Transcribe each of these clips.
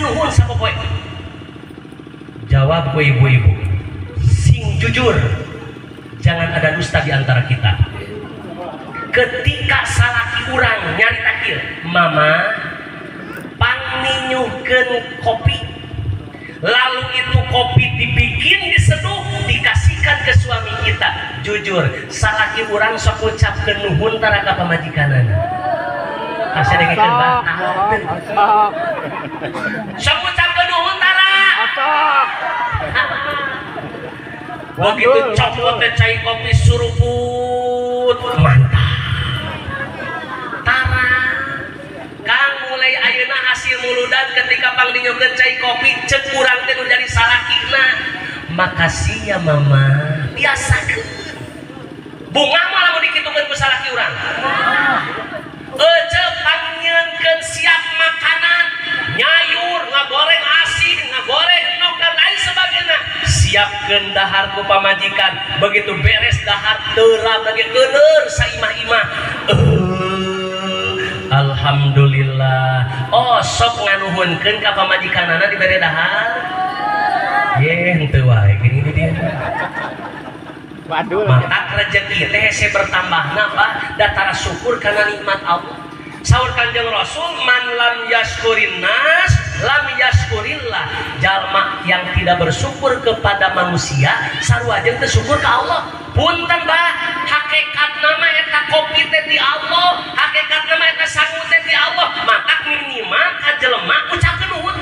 nuhun sapopoe. Jawab gue ibu-ibu sing jujur, jangan ada dusta di antara kita. Ketika salaki urang nyarita kieu, mama pangninyuhkeun kopi, lalu itu kopi dibikin, diseduh, dikasihkan ke suami kita. Jujur, salaki urang sok ucapkeun nuhun tara ka pamajikanana. Kasih dengekeun bae. Sok ucapkeun nuhun tara. Begitu copot teh cai kopi suruput, mantap. Tara. Kang mulai ayeuna hasil muludan ketika pangdinyeukeun cai kopi ceuk urang teh nu jadi salakina. Makasih ya mama. Biasakeun. Bunga mah lamun dikitukeun ku salaki urang. Ece pangnyieunkeun siap makanan, nyayur, ngagoreng asin, ngagoreng nok dan lain sebagainya. Siapkeun dahar ku pamajikan. Begitu beres dahar teurap lagi keuneur saimah-imah. Alhamdulillah. Oh, sok nganuhunkeun ka pamajikanana dibere dahar. Ye, henteu wae gini dia. Waduh. Maka rezeki teh hese bertambahna Pak, datara syukur karena nikmat Allah. Saur Kanjeng Rasul, man lam yaskurin nas lam yaskurillah. Jalma yang tidak bersyukur kepada manusia sarua jeung teu syukur ka Allah. Punten Bah, hakikat nama eta kopi teh ti Allah, hakikat nama eta sangu teh ti Allah. Maka minimal ka jelema ucapkeun nuhun.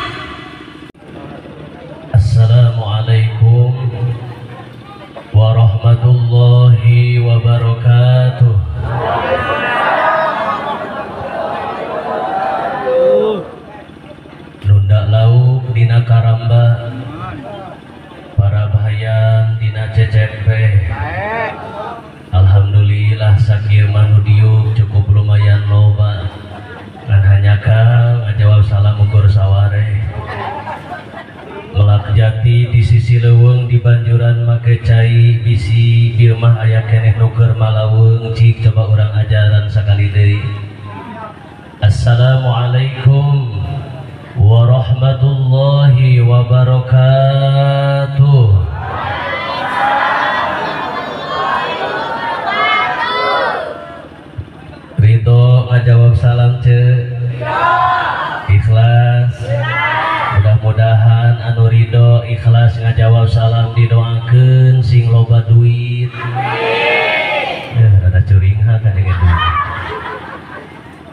Assalamualaikum warahmatullahi wabarakatuh. Nunda lauk dina karamba, para bahayang dina CCP. Alhamdulillah sakieu manu diuk cukup lumayan loba. Ngan hanyakal ngajawab salam ukur saware. Melak jati di sisi leuweung di banjuran make cai bisi dieu mah aya keneh nu keur malaweung cik coba urang ajaran sakali deui. Assalamualaikum warahmatullahi wabarakatuh. Ridho ngajawab salam ce. Ikhlas. Mudah-mudahan anu ridho ikhlas ngajawab salam didoakeun sing loba duit. Ada curingha kan dengan duit.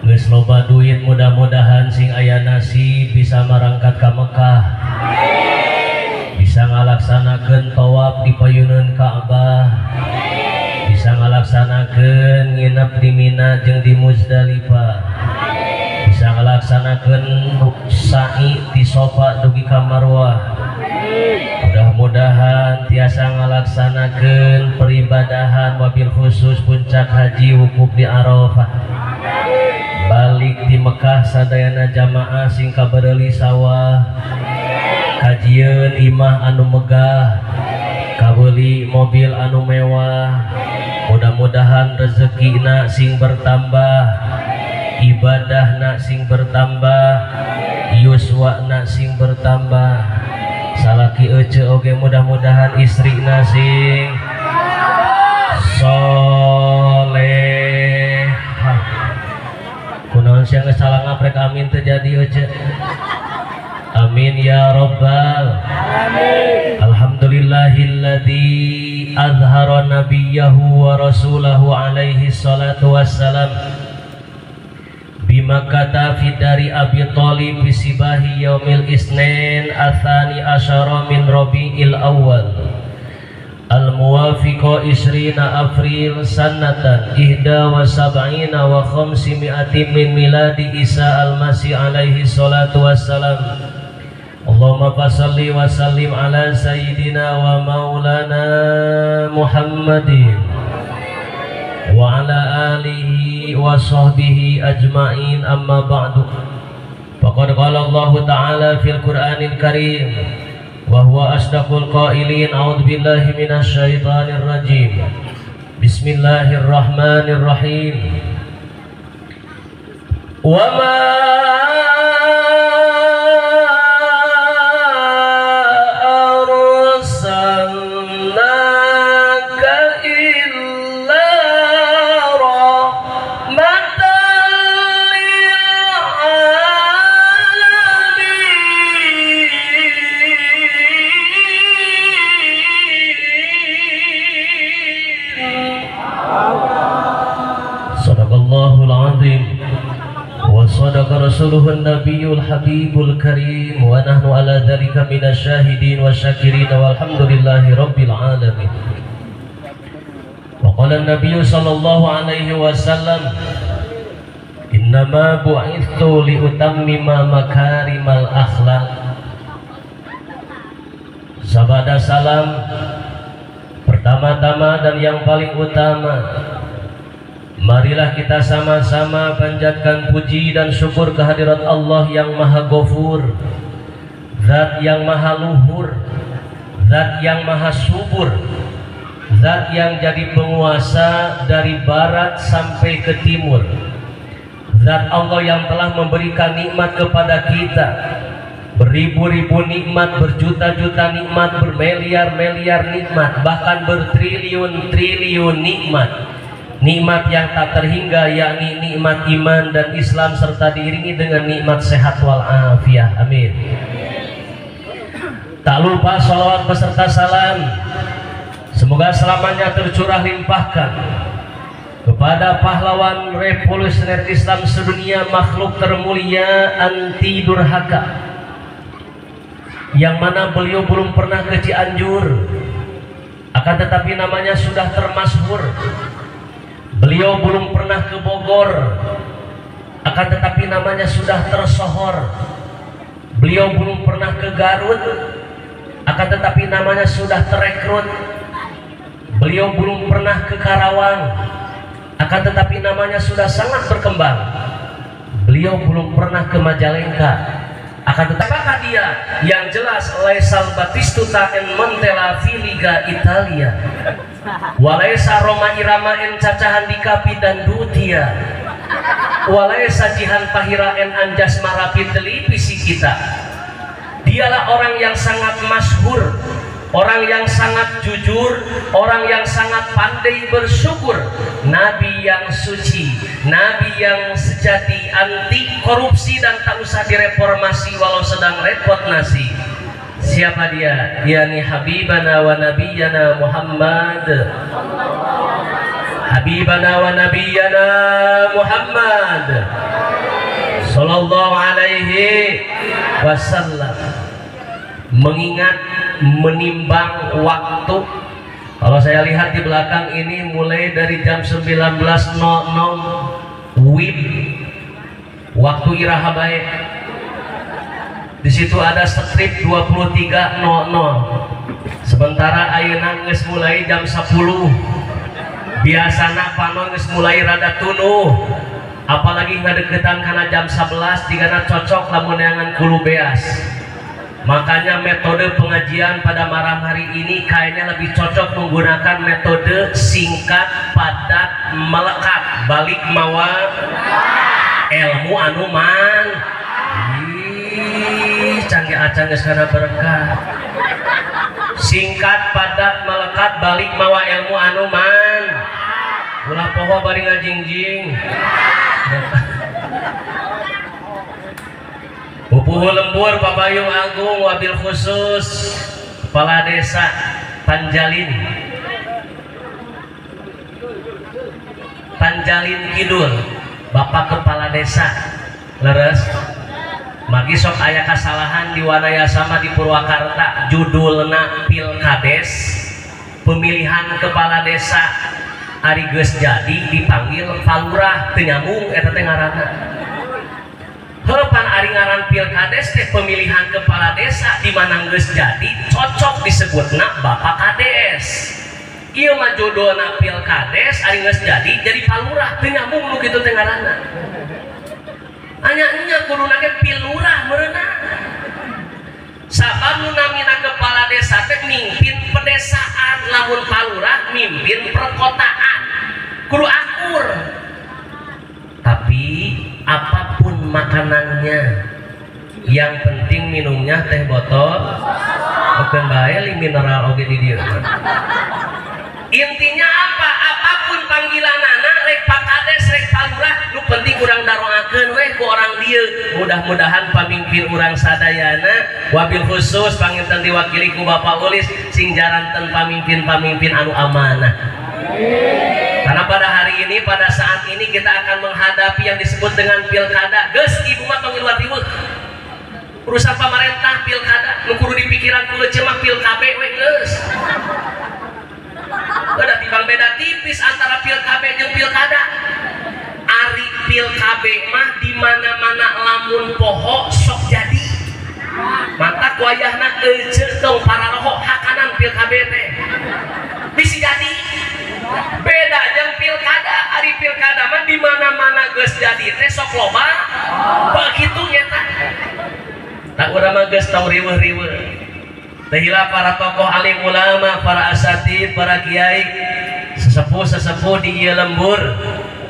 Geus loba duit, mudah-mudahan sing aya nasib bisa marangkat ka Mekah. Bisa ngalaksanakeun tawaf di payuneun Ka'bah. Bisa ngalaksanakeun nginep di Mina jeung di Muzdalifah. Bisa ngalaksanakeun sa'i di Safa dugi ka Marwah. Mudah-mudahan tiasa ngalaksanakeun peribadahan wabil khusus puncak haji wukuf di Arafah. Balik di Mekah sadayana jamaah sing kabereuli sawah. Kajieun imah anu megah, kabeuli mobil anu mewah. Mudah-mudahan rezekina sing bertambah, ibadahna sing bertambah, yuswana sing bertambah. Salaki ece oge mudah-mudahan istrina sing soleh. Kunaon sia geus salah ngaprek amin terjadi ece. Amin ya rabbal alamin. Alhamdulillahilladzi azhara nabiyahu wa rasulahu alaihi salatu wassalam bima kata fi dari Abi Thalib fi sibahi yaumil isnin atsani asyara min Rabiil awal al muwafiqa isrina April sanatan ihda wa sab'ina wa khamsimi'atin min miladi Isa al-Masih alaihi salatu wassalam. Allahumma fasalli wa sallim ala sayyidina wa maulana Muhammadin wa ala alihi wa sahbihi ajma'in, amma ba'du. Faqad qala Allah ta'ala fil Qur'anil Karim wa huwa asdaqul qailin, a'udzu billahi minasy syaithanir rajim. Bismillahirrahmanirrahim. Wa ma العظيم وصدق رسوله النبي الحبيب الكريم ونحن على ذلك من الشاهدين والشاكرين والحمد لله رب العالمين. وقال النبي صلى الله عليه وسلم innama bu'itsu liutammima makarimal akhlaq. Sabada salam pertama-tama dan yang paling utama, marilah kita sama-sama panjatkan puji dan syukur kehadirat Allah yang Maha Ghafur, Zat yang Maha Luhur, Zat yang Maha Subur, Zat yang jadi penguasa dari barat sampai ke timur, Zat Allah yang telah memberikan nikmat kepada kita, beribu-ribu nikmat, berjuta-juta nikmat, bermiliar-miliar nikmat, bahkan bertriliun-triliun nikmat. Nikmat yang tak terhingga, yakni nikmat iman dan Islam serta diiringi dengan nikmat sehat walafiat. Amin. Tak lupa sholawat beserta salam semoga selamanya tercurah limpahkan kepada pahlawan revolusioner Islam sedunia, makhluk termulia anti durhaka, yang mana beliau belum pernah ke Cianjur, akan tetapi namanya sudah termasyhur. Beliau belum pernah ke Bogor, akan tetapi namanya sudah tersohor. Beliau belum pernah ke Garut, akan tetapi namanya sudah terekrut. Beliau belum pernah ke Karawang, akan tetapi namanya sudah sangat berkembang. Beliau belum pernah ke Majalengka, akan tetapi apakah dia yang jelas laisal Batistuta en Montella fi Liga Italia, walaisa Roma Irama en cacahan di Kapi dan Dutia, walaisa Jihan Pahira en Anjas Marapin televisi kita. Dialah orang yang sangat masyhur, orang yang sangat jujur, orang yang sangat pandai bersyukur, Nabi yang suci, Nabi yang sejati, anti korupsi dan tak usah direformasi walau sedang repot nasi. Siapa dia? Yani Habibana wa Nabiyana Muhammad, Habibana wa Nabiyana Muhammad Sallallahu alaihi wasallam. Mengingat, menimbang waktu, kalau saya lihat di belakang ini mulai dari jam 19.00 WIB, waktu iraha baik. Di situ ada strip 23.00. Sementara ayeuna geus mulai jam 10. Biasana panon geus mulai rada tunuh. Apalagi ngadeukeutan kana jam 11 digana cocok lamun neangan kulu beas. Makanya metode pengajian pada malam hari ini kayaknya lebih cocok menggunakan metode singkat, padat, melekat, balik mawa ilmu anu man. Canggih acan geus kana berkah. Singkat, padat, melekat, balik mawa ilmu anu man. Ulah poho bari ngajingjing. Pupuh lembur Pabayung Agung, wabil khusus Kepala Desa Panjalin Kidul, Bapak Kepala Desa leres magi sok aya kasalahan di Wanaya sama di Purwakarta, judulna Pilkades pemilihan kepala desa ari geus jadi dipanggil palurah teu nyambung eta teh ngaranna. Pan ari ngaran Pilkades teh pemilihan kepala desa di mana geus jadi cocok disebutna Bapak Kades. Ieu mah judulna Pilkades ari geus jadi palurah teu nyambung nu kitu teh ngaranna. Anya kuduna ge pilurah meureuna. Sabab nu namina kepala desa teh mimpin pedesaan, lamun palurah mimpin perkotaan. Kudu akur. Tapi apapun makanannya, yang penting minumnya teh botol bukan bae li mineral oge di dieu. Intinya apa? Apapun panggilanana rek Pak Kades rek palurah, nu penting urang daroakeun we ku orang dieu. Mudah-mudahan pamimpin urang sadayana, wabil khusus panginten diwakili ku Bapak Ulis sing jaranten pamimpin-pamimpin anu amanah. Karena pada hari ini, pada saat ini kita akan menghadapi yang disebut dengan pilkada. Geus ibu mah tong luar riweuh. Urusan pemerintah pilkada, nu kudu dipikiran kudu cema pilkabe we geus. Ada timbang beda tipis antara pilkabe jeung pilkada. Ari pilkabe mah di mana-mana lamun poho sok jadi. Mata kuayahna euceuk tong pararoho hakanan pilkabe teh. Bisi jadi. Beda jeung pilkada, ari pilkada mah di mana-mana geus jadi teh sok loba. Begitu nya tah. Tak urang mah geus tong riweuh-riweuh. Teh para tokoh alim ulama, para asatid, para kiai, sesepuh-sesepuh di ieu lembur.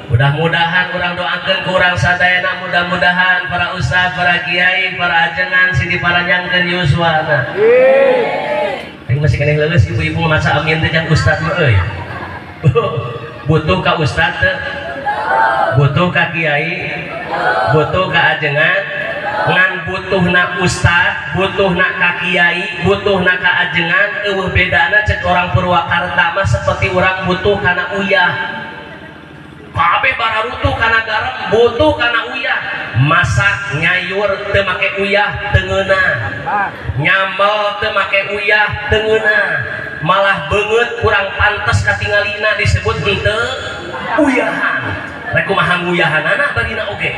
Mudah-mudahan orang doakeun ku urang sadayana, mudah-mudahan para ustaz, para kiai, para ajengan sidi paranyangkeun yuswana. Aing masih keneh leuleus ibu-ibu maca amin teh jeung ustaz mah euy. Butuh ka ustaz teh, butuh ka kiai, butuh ka ajengan, ngan butuhna ustaz, butuhna ka kiai, butuhna ka ajengan, eueuh bedana cek orang Purwakarta mah seperti orang butuh kana uyah. Kabeh bararutuh kana garam, butuh kana uyah. Masak nyayur teu make uyah teu ngeunah. Nyambel teu make uyah teu ngeunah. Malah beungeut kurang pantes katingalina disebut henteu uyahan. Rek kumaha nguyahanana barina oge.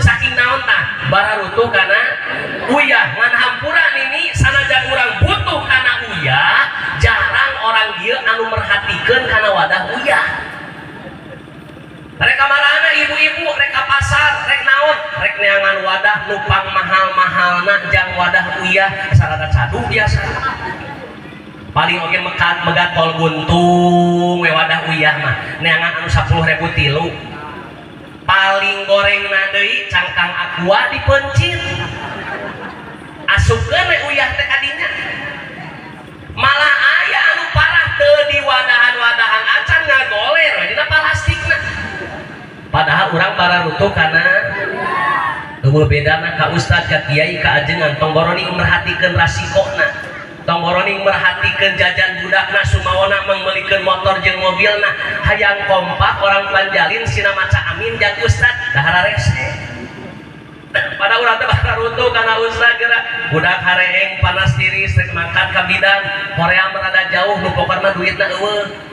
Saking naon tah bararutuh kana uyah. Ngan hampura nini sanajan urang butuh kana uyah, jarang orang dieu anu merhatikeun kana wadah uyah. Rek kamarana ibu-ibu rek ka pasar rek naon rek neangan wadah nupang mahal-mahalna jang wadah uyah sarada cadu biasa paling oge megat tol buntung we wadah uyah mah neangan anu 10.000 tilu paling gorengna deui cangkang aqua dipencit asupkeun we uyah teh kadinya malah aya anu parah teu di wadahan-wadahan acan ngagoler dina plastikna. Padahal orang bararutuh karena eueuh bedana ka ustad, ka kiai, ka ajengan tong boroni merhatikeun rasikona, tong boroni merhatikeun jajan budakna sumawana meulikeun motor jeung mobilna hayang kompak orang panjalin sina maca amin jeung ustad dahar rese. Pada urang teh bararutuh kana ustad geura budak hareeng panas tiris rek mangkat ka bidan Korea merada jauh nu pokona duitna eueuh.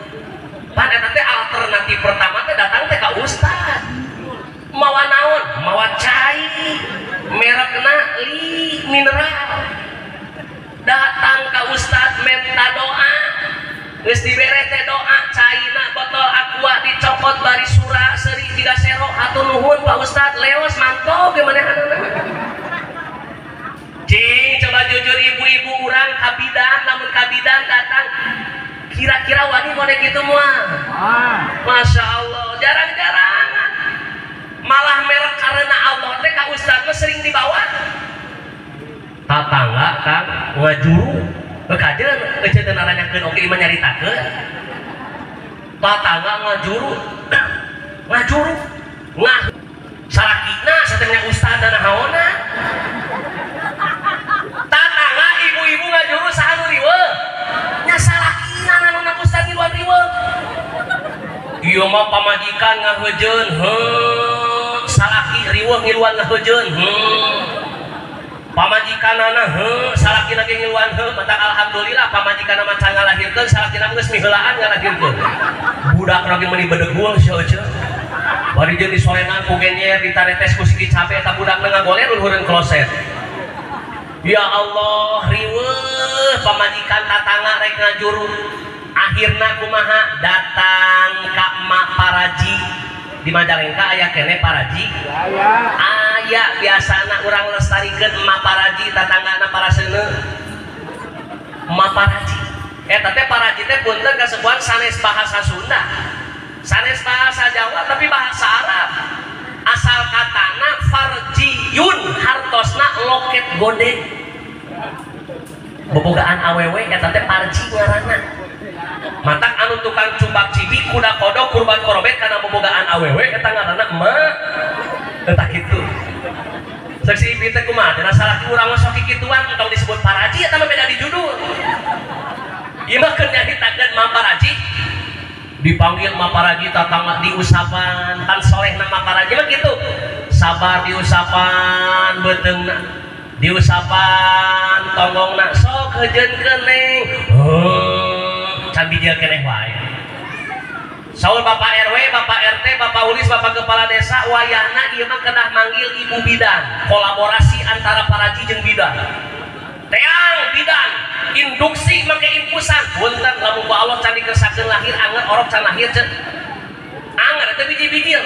Pan eta teh alternatif pertama teh datang teh ka ustad. Mawa naon? Mawa cai. Merekna li mineral. Datang ka ustad minta doa. Geus dibere teh doa caina botol aqua dicokot bari sura seuri 3 sero hatur nuhun Pak Ustad leos mantog ge manehanana. Cing coba jujur ibu-ibu urang ka bidan lamun ka bidan datang kira-kira wani mode gitu mual. Masya Allah jarang-jarang malah merek karena Allah teh ka ustad mah sering dibawa tatangga kan ngajuru kajeun ece teu naranyakeun oge imah nyaritakeun tatangga ngajuru ngah salakina satengna ustad dan haona tatangga ibu-ibu ngajuru saha nu riweuh nya salakina nana ustad ngiluan riweuh ieu mah pamajikan ngaheujeun salaki riweuh ngiluan ngaheujeun pamajikanana salakina ge ngiluan mata alhamdulillah pamajikanna mah can ngalahirkeun salakina geus miheulaan ngalahirkeun budak lagi meuni bedegung seuceuk bari jeung disorenan ku genyer ditaretes ku siki cabe eta budakna ngagoler uleureun kloset. Ya Allah riweuh pamajikan tatangga rek ngajuru akhirna kumaha datang ka emak paraji di Majalengka aya kene paraji aya biasana urang lestarikeun emak paraji tatanggana para seuneu emak paraji eta teh paraji teh punten kasebuan sanes bahasa Sunda sanes bahasa Jawa tapi bahasa Arab asal katana farjiyun hartosna loket gode bobogaan awewe eta teh parji ngaranna matak anu tukang cumbak cibi kuda kodok kurban korobet karena bobogaan awewe eta ngaranna emak eta kitu seksi ibi teh kumaha dina salaki urang sok kikituan entong disebut paraji eta mah beda di judul ieu mah keur nyaritakeun mah paraji dipanggil maparaji tatangga diusapan tan soleh nama maparaji mah gitu sabar diusapan beteungna diusapan tonggongna sok heujeun keneng can bijil keneh wae saur bapak RW bapak RT bapak ulis bapak kepala desa wayahna ieu mah kedah manggil ibu bidan kolaborasi antara paraji jeung bidan teang bidan induksi make infusan punten lamun ku Allah can dikesakeun lahir anget orok can lahir ceuk anget teh biji-bijil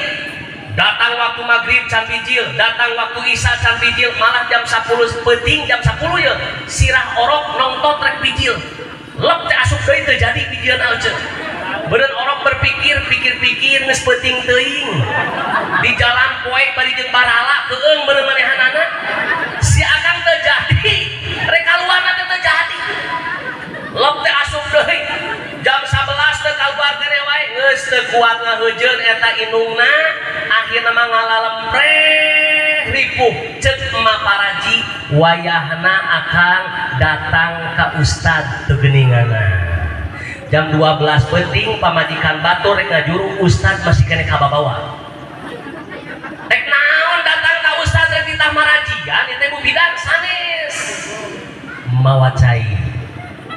datang waktu maghrib can bijil datang waktu isya can bijil malah jam 10 penting jam 10 ya sirah orok nongtot rek bijil lep teh asup deui teu jadi bijilna ceuk bener orok berpikir pikir-pikir geus penting teuing di jalan poek bari jeung barhala keung bener manehanana si akang teu jadi rek kaluarna teh jadi lep teh asup deui jam 11 teh kaluar keneh wae geus teu kuat ngaheujeun eta indungna akhirna mah ngalalempreh ripuh ceuk maparaji wayahna akan datang ka ustad teu geuninganna jam 12 penting pamajikan batur rek ngajuru ustad masih kene kababawa rek naon datang ka ustad rek ditah marajian ieu teh Bu Bidan sanes mawa cai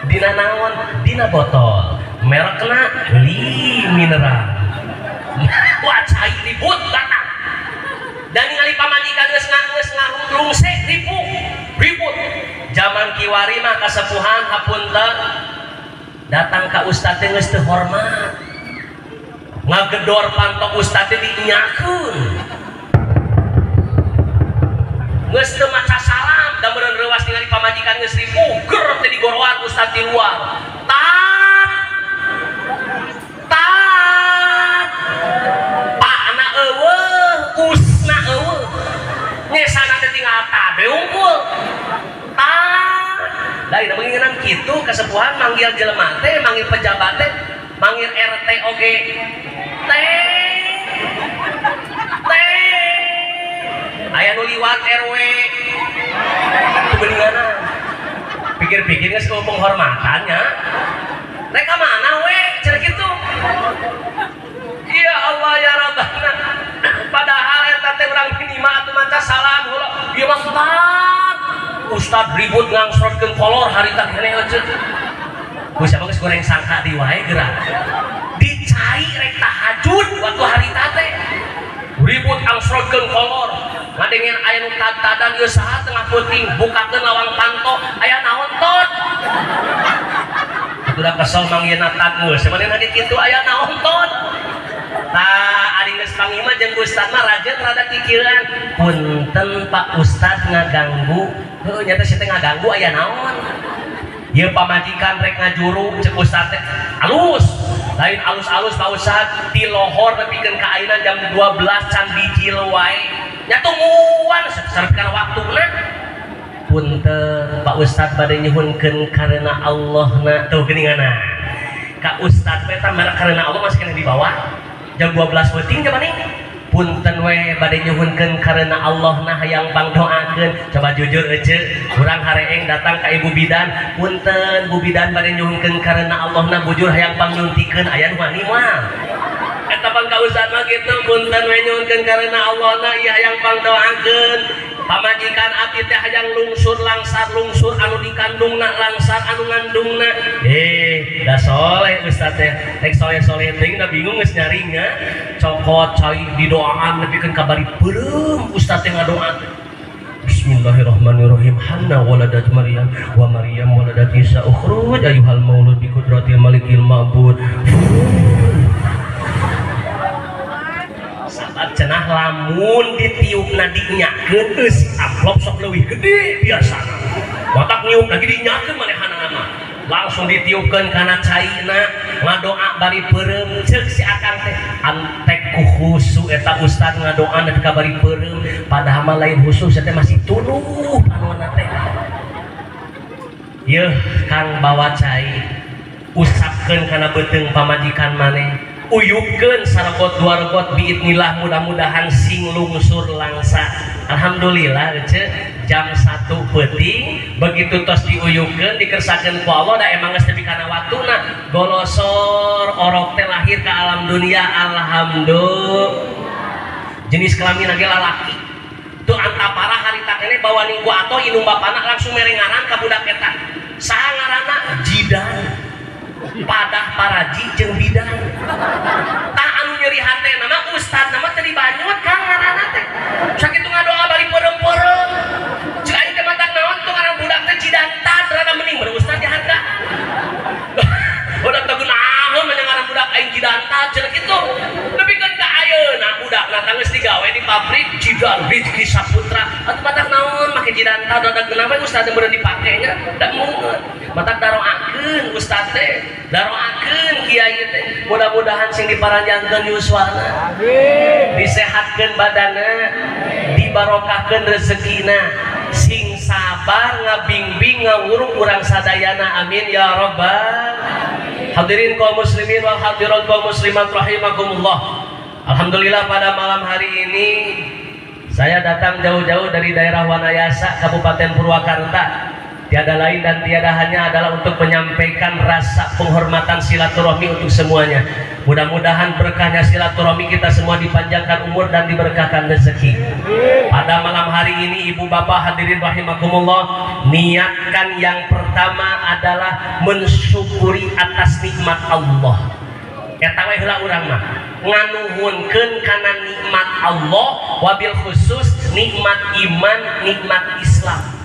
dina naon dina botol merekna Li Mineral wah cai ribut datang dan ningali pamajikan geus ngarungse ribut zaman kiwari mah kasepuhan hapunten datang ka ustad teh geus teu hormat ngagedor pantok ustad teh dinyakeun geus teu maca salam da meureun reuwas ningali pamajikan geus ripuh ger teh digoroan ustad di luar tat pakna eueuh usna eueuh nyesana teh tinggal tabe unggul dari menginginan gitu kesepuhan manggil jelema teh manggil pejabat teh manggil RT oge teh aya nu liwat RW kebeninganan pikir-pikir geus eueuh penghormatannya mereka mana we cenah kitu ya Allah ya Rabbana padahal eta teh urang minimal atuh maca salam heula ieu mah ustad ribut ngangsrotkeun kolor harita keneh ceuk geus geus goreng sangka di wae gerak dicai rek tahajud waktu harita teh ribut ngangsrotkeun kolor ngadengen aya nu tad-tadan geus saha tengah peuting bukakeun lawang panto aya naon tot udah kesel manggilna tad geus sebenarnya di kitu aya naon tot tah ari geus panggil jeung ustad mah rajeun rada kikieuan punten Pak Ustad ngaganggu heuh nya teh si teh ngaganggu aya naon ieu pamajikan rek ngajuru ceuk ustad teh alus lain alus-alus Pak Ustad di lohor nepikeun ka ayeuna jam 12 can bijil wae nya tungguan sarekan waktuna punten Pak Ustad bade nyuhunkeun karena Allahna tuh geuninganna ka Ustad eta merek karena Allah masih kena di bawah jam 12 penting jaman ini punten we bade nyuhunkeun karena Allah nah hayang pangdoakeun coba jujur ece urang hareeng datang ka Ibu Bidan punten Bu Bidan bade nyuhunkeun karena Allah nah bujur hayang pangnyuntikeun aya nu mani moal eta pang ka ustad mah kitu punten we nyuhunkeun karena Allah nah ieu hayang pangdoakeun pamajikan abdi teh hayang lungsur langsar lungsur anu dikandungna langsar anu ngandungna da soleh ustad teh rek soleh-soleh teh da bingung geus nyaringa cokot cai didoaan nepikeun ka bari peureum ustad teh ngadoa Bismillahirrahmanirrahim hanna waladat Maryam wa Maryam waladat Isa ukhruj ayyuhal maulud bi qudratil malikil ma'bud sahabat cenah lamun ditiupna dinyakeun geus amplop sok leuwih gede biasana watak niup lagi dinyakeun manehanana mah langsung ditiupkeun kana caina ngadoa bari peureum ceuk si akang teh antek ku khusu eta ustad ngadoa nepi ka bari peureum padahal mah lain khusus teh masih tuluh panuana teh yeuh Kang bawa cai usapkeun kana beuteung pamajikan maneh uyukeun saregot dua regot biidnillah mudah-mudahan sing lungsur langsa. Alhamdulillah jam 1 peuting begitu tos diuyukeun dikersakeun ku Allah da emang geus nepi kana waktuna golosor orok teh lahir ka alam dunia. Alhamdulillah jenis kelamin ge lalaki tuh antapara harita keneh bawa ningku atau inung bapana langsung merengaran ka budak eta saha ngaranna jidan padah paraji jeung bidan tah anu nyeri hate nama ustad nama teu dibanyut kang ngaranna teh sakitu ngadoa bari porong-porong cek aing teh matak naon tuh ngaran budak teh cidantad rada mending bari ustad diharga budak teh kunaon menyangaran budak aing cidantad cenah kitu nepikeun ka ayeuna budak na geus digawe di pabrik Jidan Rizki Saputra atuh matak naon make cidantad rada geunah we ustad teh beuneu dipake nya da mungut matak daroakeun ustad teh daroakeun kiai teh mudah-mudahan sing diparanjangkeun yuswana amin disehatkeun badanna dibarokahkeun rezekina sing sabar ngabingbing ngawurung urang sadayana amin ya rabbal hadirin kaum muslimin wal hadirat kaum muslimat rahimakumullah. Alhamdulillah pada malam hari ini saya datang jauh-jauh dari daerah Wanayasa Kabupaten Purwakarta. Tiada lain dan tiada hanya adalah untuk menyampaikan rasa penghormatan silaturahmi untuk semuanya. Mudah-mudahan berkahnya silaturahmi kita semua dipanjangkan umur dan diberkahkan rezeki. Pada malam hari ini ibu bapak hadirin rahimakumullah, niatkan yang pertama adalah mensyukuri atas nikmat Allah. Eta we heula urang mah nganuhunkeun kana nikmat Allah, wabil khusus nikmat iman, nikmat Islam.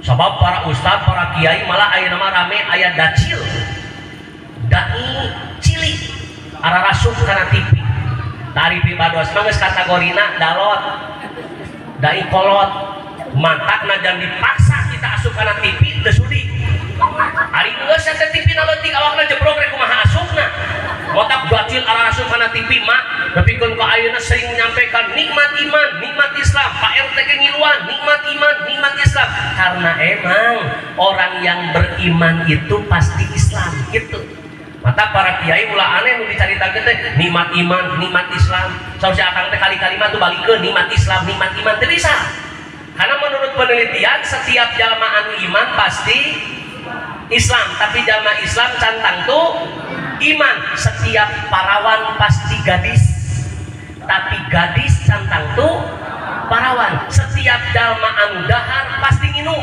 Sebab para ustad, para kiai malah aya nama rame aya dacil dai cilik ara rasup kana TV tari pibados mah geus kategorina dalot dai kolot mantakna jan dipaksa kita asup kana TV teu sudi ari geus eta TV na leutik awakna jebrok rek kumaha asupna motak dacil ara rasup kana TV mah nepikeun ka ayeuna sering menyampaikan nikmat iman, nikmat Islam. Pak RT ge ngiluan nikmat iman, nikmat Islam karena emang orang yang beriman itu pasti Islam gitu. Mata para kiai ulah aneh nu dicaritakeun teh nikmat iman, nikmat Islam. Saur si akang teh kali-kali mah tuh balikeun nikmat Islam, nikmat iman teu bisa. Karena menurut penelitian setiap jalma anu iman pasti Islam, tapi jalma Islam cantang tuh iman. Setiap parawan pasti gadis, tapi gadis cantang tuh parawan. Setiap jalma anu dahar pasti nginum.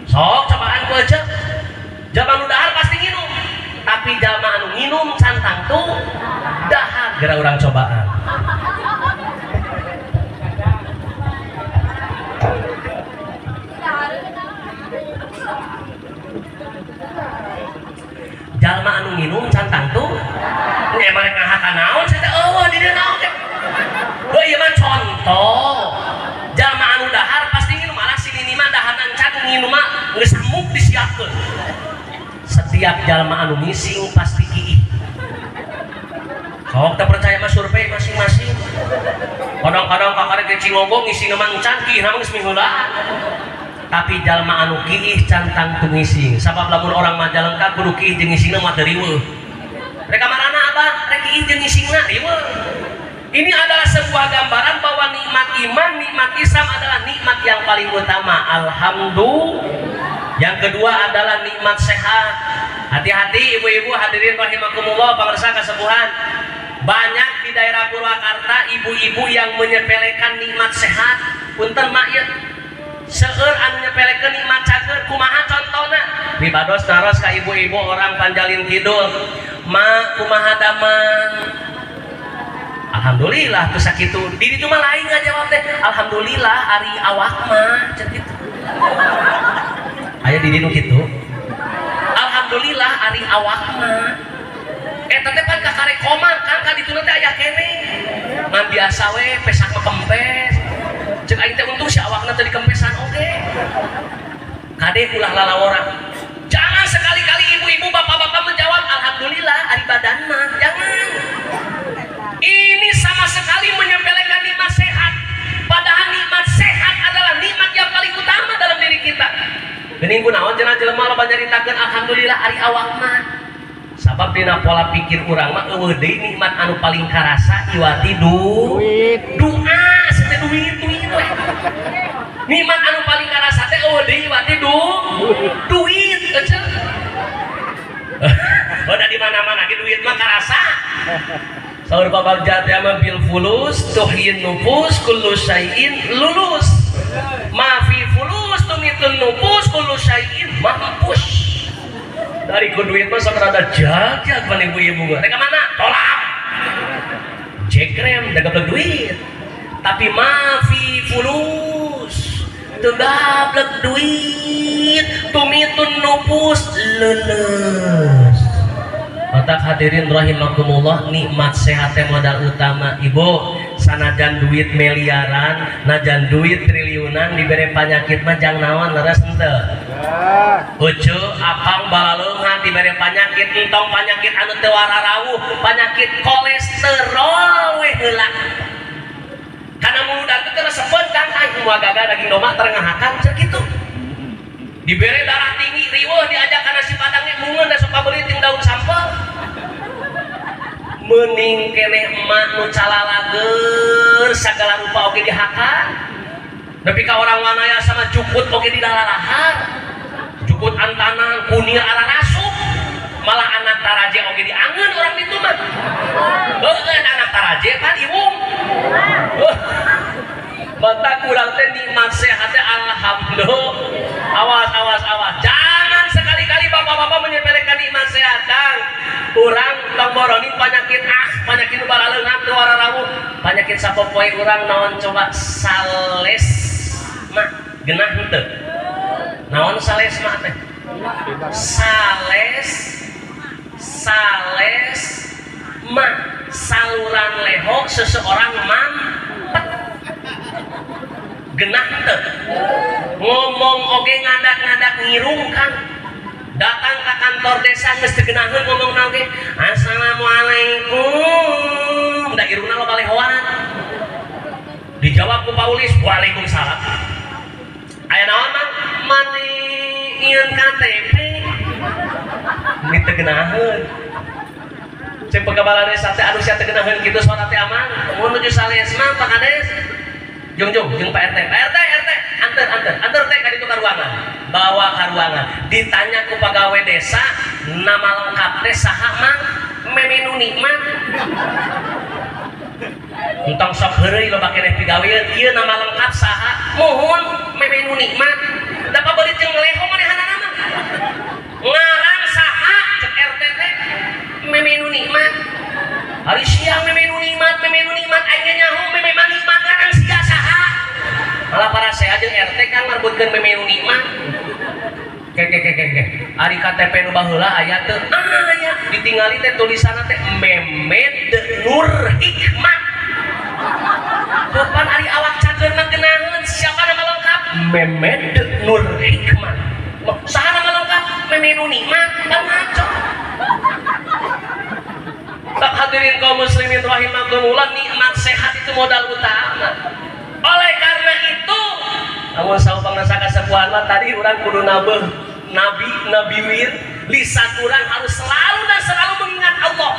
Sok cobaan ku aja jalma anu dahar pasti nginum, tapi jalma anu nginum cantang tuh dahar. Gara urang cobaan jalma anu nginum cantang tuh nya mereka ngahaka naon saya teh eueuh di dieu naon teh heuh ieu mah contoh jalma anu dahar pasti nginum malah si nini mah daharan can nginum mah geus samuk disiapkeun. Setiap jalma anu ngising pasti kiih. Sok teu percaya mah survei masing-masing. Kadang-kadang kakare ge cingogong ngising mah encan kiih mah geus minggulaan. Tapi jalma anu kiih cantang tu ngising. Sabab lamun orang Majalengka kudu kiih jeung ngisingna mah teu riweuh. Rek kamarana abah rek kiih jeung ngisingna riweuh. Ini adalah sebuah gambaran bahwa nikmat iman, nikmat Islam adalah nikmat yang paling utama. Alhamdulillah. Yang kedua adalah nikmat sehat. Hati-hati ibu-ibu hadirin rahimakumullah pamirsa kasepuhan. Banyak di daerah Purwakarta ibu-ibu yang menyepelekan nikmat sehat. Punten mak ya. Seueur anu nyepelekeun nikmat cager kumaha contona wibados naros ka ibu-ibu orang Panjalin Kidul mak kumaha damang alhamdulillah tuh sakitu di ditu mah lain ngajawab teh alhamdulillah ari awak mah cen kitu aya di ditu kitu alhamdulillah ari awak mah eta teh pan kakare koma kan ka ditu teh aya keneh ngan biasa we pesak mah kempes cek aing teh untung si awakna teh dikempesan oge. Kade ulah lalawora. Jangan sekali-kali ibu-ibu bapak-bapak menjawab alhamdulillah ari badan mah. Jangan. Ini sama sekali menyepelekan nikmat sehat. Padahal nikmat sehat adalah nikmat yang paling utama dalam diri kita. Geuning kunaon cenah jelema loba nyaritakeun alhamdulillah ari awak mah. sabab dina pola pikir urang mah eueuh deui nikmat anu paling karasa iwati duit doa sete duit we nikmat anu paling karasa teh eueuh deui iwati duit ece udah di mana-mana ge duit mah karasa saur babal jati ama bil fulus tuhyin nufus kullu syai'in lulus ma fi fulus tumitun nufus kullu syai'in mampus dari ku duit mah sok rada jagjag pan ibu-ibu rek mana tolak jegrem dagang duit tapi ma fi fulus teu gablek duit tumitun nufus lulus. Otak hadirin rahimakumullah, nikmat sehat modal utama ibu sanajan duit miliaran najan duit triliunan diberi penyakit mah jang naon leres henteu ucu apang balaleungan diberi penyakit entong penyakit anu teu wararawuh penyakit kolesterol we heula kana muludan teh resepkeun kan moal gagal daging domba terengahakan cek kitu dibere darah tinggi riweuh diajak kana si padang mungeun da sok beli ting daun sampel meuning keneh emak nu calalager sagala rupa oge dihakan nepi ka orang wanaya sama jukut oge di dalalahar jukut antanan kunir ararasup malah anak taraje oge diangeun orang ditu mah heuh anak taraje kan iwung mata kurang teh nikmat sehat teh alhamdulillah. Awas jangan sekali-kali bapak-bapak menyepelekan nikmat sehat kang urang tomboroni penyakit balaleungan teu wararawuh penyakit sapopoe urang naon coba sales mah genah henteu naon sales mah teh sales mah saluran leho seseorang mampet genah teu ngomong oge ngadak-ngadak ngirungkan datang ke kantor desa geus teu geunaheun ngomongna oge assalamualaikum da irungna loba lehoan dijawab ku Paulis waalaikumsalam aya naon mang mani ieun KTP ini teu geunaheun cek pegawai desa teh anu sia teu geunaheun kitu suara teh aman mun nuju salesma Pak Kades jeung Pak RT anter teh ka ditu ka ruangan bawa ka ruangan ditanya ku pegawai desa nama lengkap teh saha mang memenu nikmat entong sok heureuy loba keneh pigawean ieu nama lengkap saha mohon memenu nikmat da pabelit jeung leho manehanana mah ngarang saha cek RT teh memenu nikmat hari siang memenu nikmat aing nyaho memenu nikmat ngarang sia saha malah para saya jeung RT kan ngarbutkeun memenu nikmat ke ari KTP nu baheula aya teu aya ditingali teh tulisanna teh Memed Nur Hikmat depan ari awak cageurna geunaheun siapa nama lengkap Memed Nur Hikmat saha nama lengkap memenu nikmat kan ngaco tak hadirin kaum muslimin rahimakumullah nikmat sehat itu modal utama oleh karena itu namun saupang nasa kasepuhan mah tadi orang kudu nabiwir lisan orang harus selalu mengingat Allah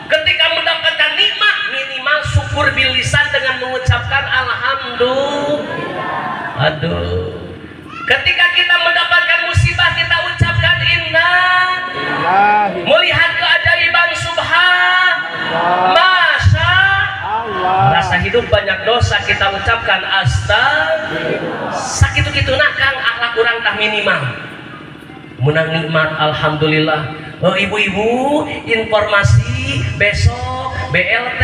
ketika mendapatkan nikmat minimal syukur bil lisan dengan mengucapkan alhamdulillah ketika kita mendapatkan musibah kita ucapkan inna melihat keajaiban subhan masya rasa hidup banyak dosa kita ucapkan sakitu-kitu kang akhlak urang tah minimal menang nikmat alhamdulillah. Ibu-ibu informasi besok BLT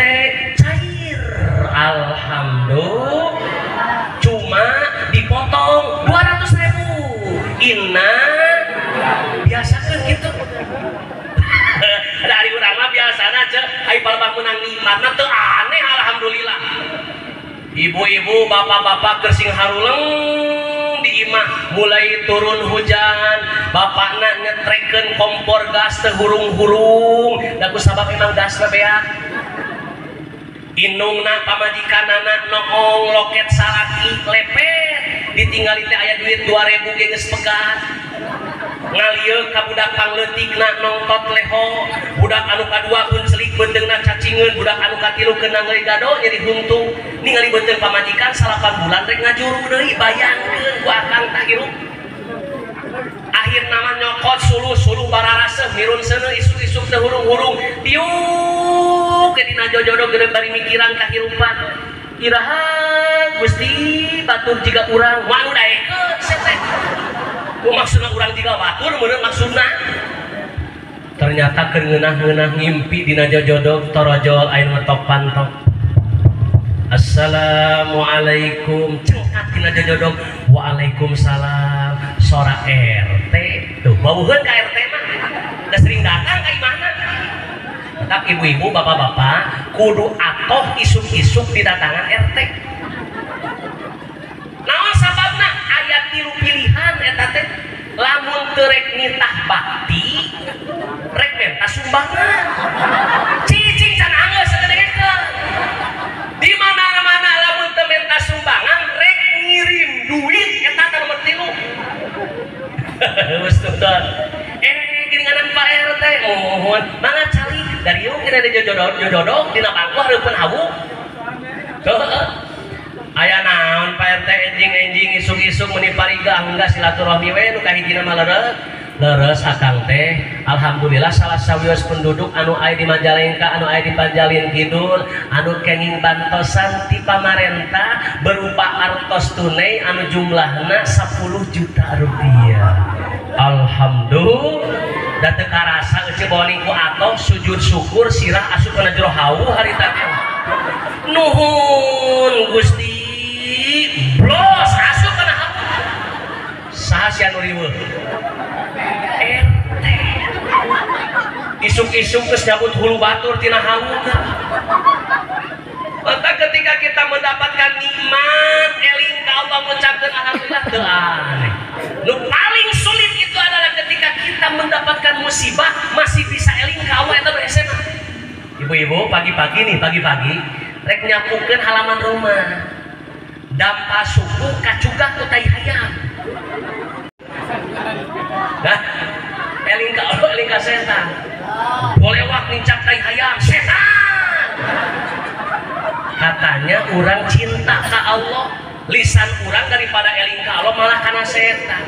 cair alhamdulillah cuma dipotong 200.000 inna biasa kan gitu dari urang mah biasana aja ai palebah menang nikmatna teu aneh alhamdulillah. Ibu-ibu bapak-bapak gersing haruleng di imah mulai turun hujan bapakna nyetrekeun kompor gas teh hurung-hurung da ku sabab emang gasna beak indungna pamajikanana noong loket salaki lepet ditinggali teh aya duit 2.000 ge geus pegat ngalieu ka budak pangleutikna nongtot leho, budak anu kadua pun selik beutengna cacingeun, budak anu katilu keunang deui gado jadi huntu. Ningali beuteung pamajikan 8 bulan rek ngajuru deui, bayangkeun ku akang tah hirup. Akhir nama nyokot suluh bararaseh mirun seuneu isuk-isuk teh hurung-hurung tiuk ke dina jodoh geureum bari mikiran kahirupan. Iraha Gusti batur jiga urang manu daekeun seteh. Maksudna urang jiga batur meureun maksudna. Ternyata keur ngeunah-ngeunah ngimpi dina jodoh torojol aya ngetok pantok. Assalamualaikum cengat dina jodoh. Waalaikumsalam sora RT. Tuh bauheun ka RT mah. Da sering datang ka imahna. Tetap ibu-ibu, bapak-bapak kudu atoh isuk-isuk didatangan RT. Naon sababna aya 3 pilihan eta teh. Lamun teu rek nitah bakti, rek menta sumbangan. Cicing can anggeus sagedegekeun. Di mana-mana lamun teu menta sumbangan rek ngirim duit eta teh nomor 3. Geus tutup. Giringanan Pak RT mohon mangga cali dari yuk kita ada jodoh dina bangku hareupeun hawu. Heuh. Aya naon Pak RT enjing-enjing isuk-isuk meuni pariga engga silaturahmi we nu kahijina mah leres akang teh. Alhamdulillah salah sawios penduduk anu aya di Majalengka, anu aya di Panjalin Kidul, anu kenging bantosan ti pamarentah berupa artos tunai anu jumlahna 10 juta rupiah. Alhamdulillah. Da teu karasa eueuh bawani ku atoh sujud syukur sirah asup kana jero hawu harita teh. Nuhun Gusti. Blos asup kana hawu. Saha sia nu riweuh? RT. Isuk-isuk geus nyabut hulu batur tina hawu. Maka ketika kita mendapatkan nikmat eling ka Allah mengucapkan alhamdulillah teu aneh. Nu paling sulit itu adalah ketika kita mendapatkan musibah masih bisa eling ka Allah eta hese mah. Ibu-ibu pagi-pagi rek nyapukeun halaman rumah. Dampa suku kacugah ku tai hayam. Nah, eling ka Allah eling ka setan. Bolewak nincak tai hayam setan. Katanya orang cinta ke Allah, lisan orang daripada eling ke Allah malah karena setan.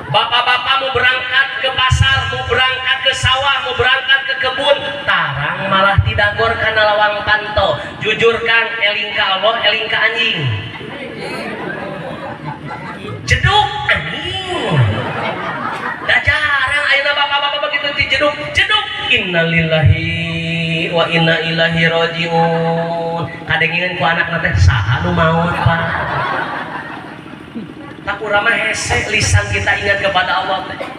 Bapak-bapak mau berangkat ke pasar, mau berangkat ke sawah, mau berangkat ke kebun, tarang malah tidak gor karena lawang panto. Jujur Kang, eling ke Allah, eling ke anjing. Jeduk anjing. Dah jarang ayeuna bapak-bapak begitu ti jeduk. Innalillahi wa inna ilaihi rajiun. Kadengeun ku anakna teh saha nu maot Pak. Tak urang mah hese lisan kita ingat kepada Allah teh.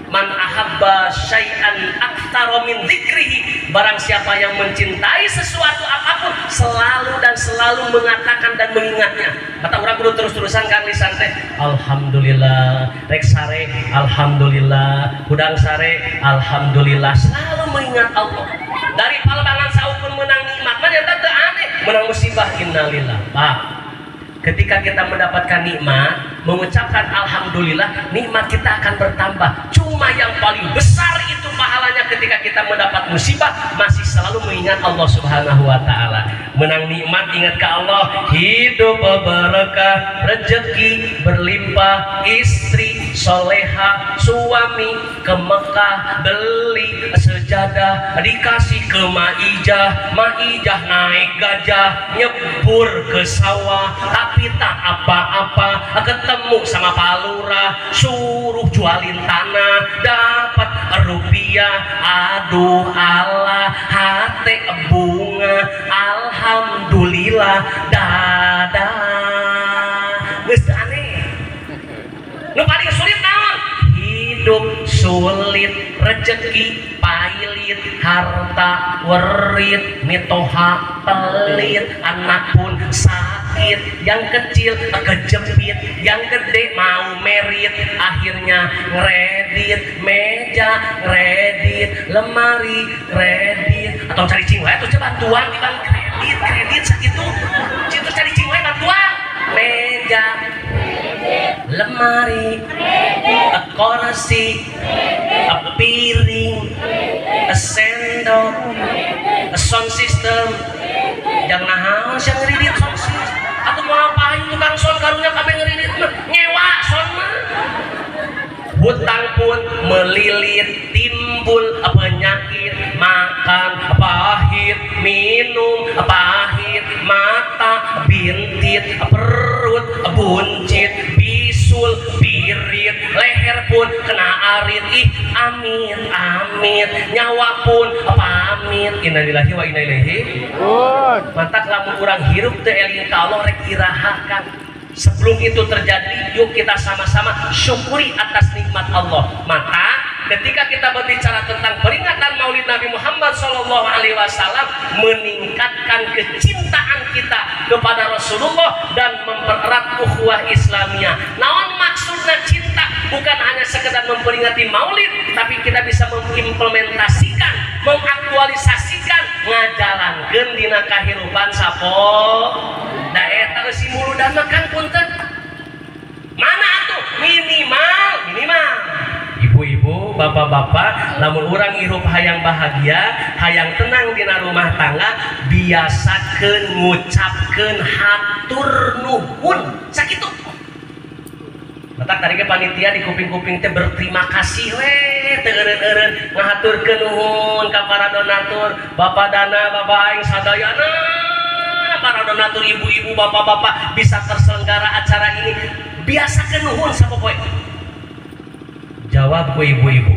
Man ahabba syai'an aktsara min dzikrihi, barang siapa yang mencintai sesuatu apapun selalu mengatakan dan mengingatnya. Kata urang kudu terus-terusan kan lisan teh alhamdulillah, rek sare alhamdulillah, hudang sare alhamdulillah, selalu mengingat Allah. Dari palebangan saukeun menang nikmat mah eta teu aneh, menang musibah innalillah. Pak, ketika kita mendapatkan nikmat, mengucapkan alhamdulillah, nikmat kita akan bertambah. Cuma yang paling besar itu pahalanya ketika kita mendapat musibah masih selalu mengingat Allah Subhanahu wa taala. Menang nikmat ingat ke Allah, hidup berkah, rezeki berlimpah, istri soleha, suami ke Mekah beli sejadah, dikasih ke Maijah naik gajah, nyebur ke sawah tapi tak apa-apa, ketemu sama Pak Lurah suruh jualin tanah dapat rupiah, aduh Allah hati bunga alhamdulillah dadah. Geus aneh nu paling sulit naon? Hidup sulit, rezeki pailit, harta werit, mitoha pelit, anak pun sakit, yang kecil kejepit, yang gede mau merit, akhirnya ngeredit meja, kredit lemari, kredit atau cari cing wae atuh bantuan di bank kredit sakitu situ cari cing wae bantuan meja lemari kursi, piring, sendok, sound system. Jangan nahan yang ngeridit sound system. Atau mau ngapain tukang sound karunya kabeh ngeridit mah nyewa sound mah. Hutang pun melilit, timbul penyakit, makan pahit, minum pahit, mata bintit, perut buncit, bisul, birit, leher pun kena arit. Ih, amin, amin, nyawa pun pamit. Innalillahi wa inna ilaihi. Mantak lamun urang hirup teu eling ka Allah rek irahakan. Sebelum itu terjadi, yuk kita sama-sama syukuri atas nikmat Allah. Maka ketika kita berbicara tentang peringatan Maulid Nabi Muhammad SAW, meningkatkan kecintaan kita kepada Rasulullah dan mempererat ukhuwah Islamiyah. Naon maksudnya cinta? Bukan hanya sekedar memperingati Maulid, tapi kita bisa mengimplementasikan, mengaktualisasikan, ngajalankeun dina kahirupan sapo daerah si muludan makan punten. Mana atuh minimal ibu-ibu, bapak-bapak, lamun urang hirup hayang bahagia, hayang tenang dina rumah tangga, biasakeun ngucapkeun hatur nuhun sakitu. Matak tadi ke panitia di kuping-kuping teh berterima kasih teu eureun-eureun ngahaturkeun nuhun ka para donatur, Bapak Dana, Bapak aing sadayana, para donatur, ibu-ibu, bapak-bapak bisa terselenggara acara ini. Biasakeun nuhun sapopoe. Jawab ku ibu-ibu,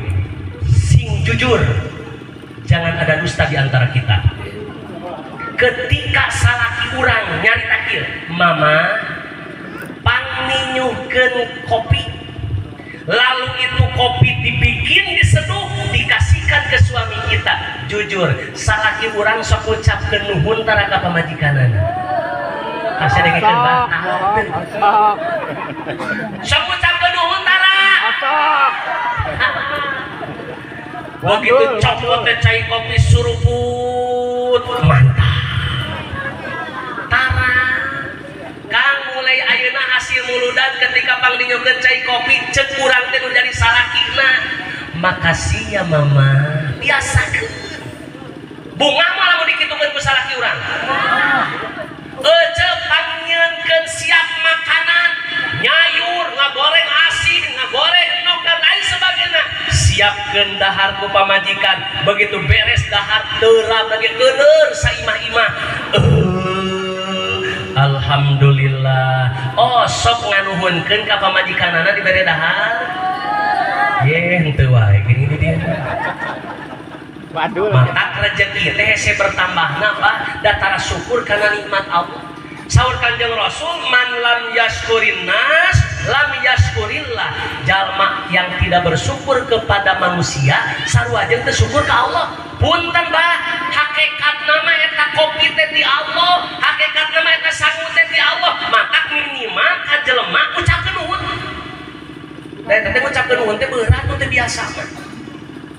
sing jujur, jangan ada dusta di antara kita. Ketika salaki urang nyarita kieu, mama pangninyuhkeun kopi, lalu itu kopi dibikin, diseduh, dikasihkan ke suami kita. Jujur, salaki urang sok ucapkeun nuhun tara ka pamajikanana. Kasih dengekeun Mbak. Sok ucapkeun nuhun tara. Begitu copot teh cai kopi suruput, mantap. Tara. Kang mulai ayeuna hasil muludan ketika pangdinyukeun cai kopi ceuk urang teh nu jadi salakina. Makasih ya mama. Biasakeun. Bunga mah lamun dikitukeun ku salaki urang. Ece pangnyieunkeun siap makanan, nyayur, ngagoreng asin, ngagoreng enog dan lain sebagainya. Siapkeun dahar ku pamajikan. Begitu beres dahar teurap lagi geuneur saimah-imah. Alhamdulillah. Oh, sok nganuhunkeun ka pamajikanana dibere dahar. Ye, henteu wae gini dia. Waduh. Maka rezeki teh hese bertambahna Pak, datara syukur karena nikmat Allah. Saur Kanjeng Rasul, man lam yaskurin nas, lam yaskurillah. Jalma yang tidak bersyukur kepada manusia, sarua jeung teu syukur ka Allah. Punten Mbah, hakikat nama eta kopi teh di Allah, hakikat nama eta sangu teh di Allah. Maka minimal ka jelema ucapkeun nuhun. Da teh ucapkeun nuhun teh berat teh biasa mah.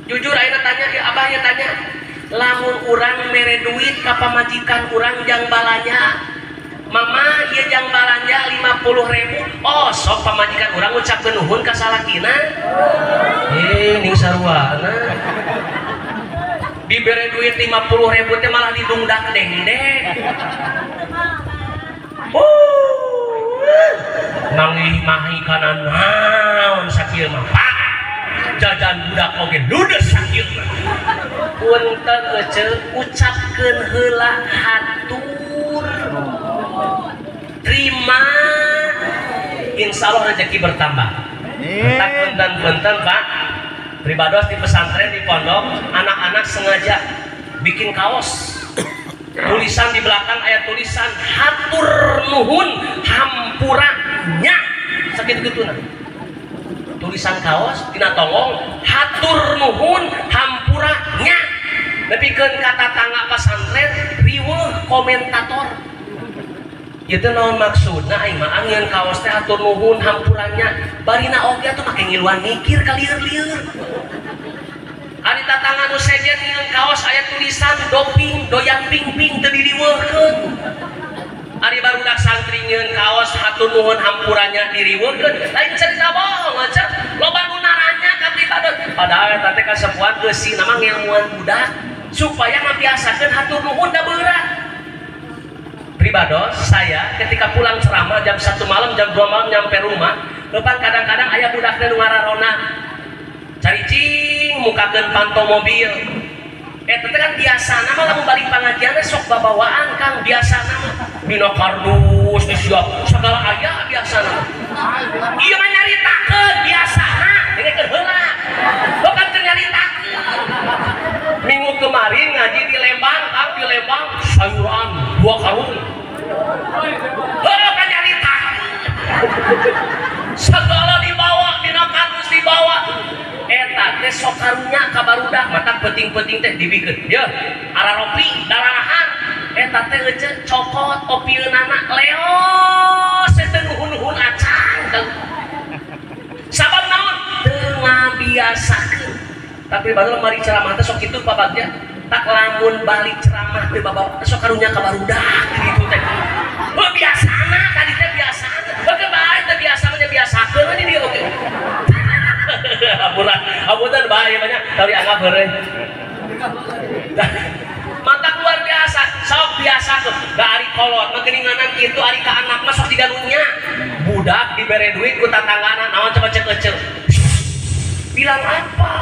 Jujur ayeuna tanya, ya abah ya tanya, lamun urang mere duit ka pamajikan urang jang balanya, mama ieu jang balanja 50.000, oh sok pamajikan urang ucapkeun nuhun ka salakina. Ning saruana dibere duit 50.000 teh malah didungdak dengdek. Mangi-mangi kana naon sakieu mah Pak, jajan budak oge ludes sakieu mah. Punten ece ucapkeun heula hatur, terima, insyaallah rezeki bertambah. Tak punten Pak, pribados di pesantren di pondok, anak-anak sengaja bikin kaos, tulisan di belakang ayat tulisan hatur nuhun hampuranya sakit gitu nah. Tulisan kaos tina tongong hatur nuhun hampuranya. Nepikeun kata tangga pesantren riweuh komentator. Itu naon maksudna aing mah angin kaos teh hatur nuhun hampuranya. Barina oge atuh make ngiluan mikir ka lieur-lieur. Ari tatangan nu sejen ngeun kaos aya tulisan doping doyan ping-ping teu diriweuhkeun. Ari barudak santri ngeun kaos hatur nuhun hampuranya diriweuhkeun. Lain cerita bohong aja. Loba nu padahal eta teh kasepuan geus nama ngelmuan budak supaya ngabiasakeun hatur nuhun da berat. Pribados saya ketika pulang ceramah jam 1 malam jam 2 malam nyampe rumah depan kadang-kadang aya budak teh nu ngararona caricing mukakeun pantau mobil. Eta teh kan biasana mah lamun balik pangajian sok babawaan Kang biasana mah dina kardus teh siap segala aya biasana. Ieu mah nyaritakeun biasana dengekeun heula. Bukan teu nyaritakeun. Minggu kemarin ngaji di Lembang, Kang di Lembang sayuran 2 karung. Heula kan nyaritakeun. Segala dibawa dina kardus dibawa. Eta teh sok karunya ka barudak mata penting-penting teh dibikeun ye araropi dararahan eta teh ece cokot opieunana leos teh nuhun-nuhun acan sabab naon teu ngabiasakeun tapi baru mari ceramah teh sok kitu babagnya tak lamun balik ceramah teh babawa sok karunya ka barudak gitu teh biasana tadi teh biasana beukeun bae teh biasa mah biasakeun we di oke abutan bahaya banyak tapi anggap beres mantap luar biasa sok biasa tuh gak ari kolot mageninganan gitu ari ka anak mah sok diganunya budak dibere duit ku tatanganan naon coba cek bilang apa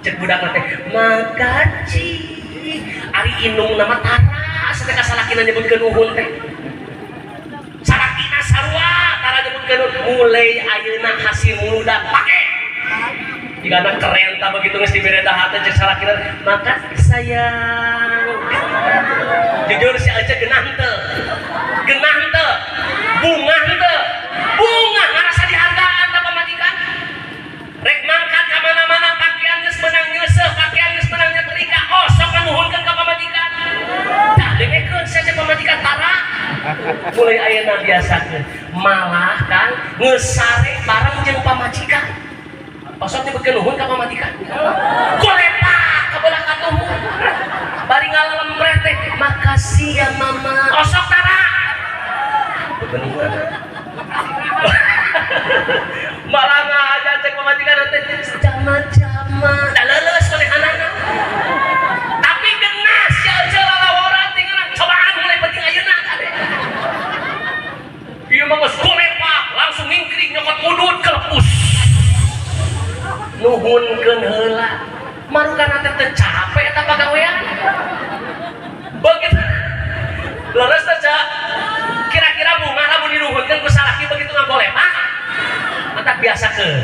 cek budak teh makaci ari inung nama tara sadaya salakina nyebutkeun nuhun teh salakina sarua tara nyebutkeun mulai ayeuna hasil muludak pake jika anak keren tak begitu nges diberi dahata cek salah kira maka sayang jujur si aja genah teu bunga ngarasa dihargaan tak pamajikan rek mangkat ka mana-mana pakaian geus menang nyeuseuh pakaian geus menang nyetrika oh sok nuhunkeun ka pamajikan tah dengekeun saja pamajikan tara mulai ayeuna biasakeun malah kan geus sare bareng jeung pamajikan osok nyebutkeun nuhun ka pamajikan golepak ka belah katuhun bari ngalempreh teh makasih ya mama osok tara malah ngaja cek pamajikan teh jama-jama da leuleus konehanana tapi genas sia lalaworan tinggal cobaan mulai penting ayeuna kade ieu mah geus golepak langsung ngingkring nyokot mudut kelepus nuhunkeun heula marugana teh teu capek eta pagawean begitu leres teh kira-kira bunga lamun dinuhunkeun ku salaki begitu ngagolepak mantap biasakeun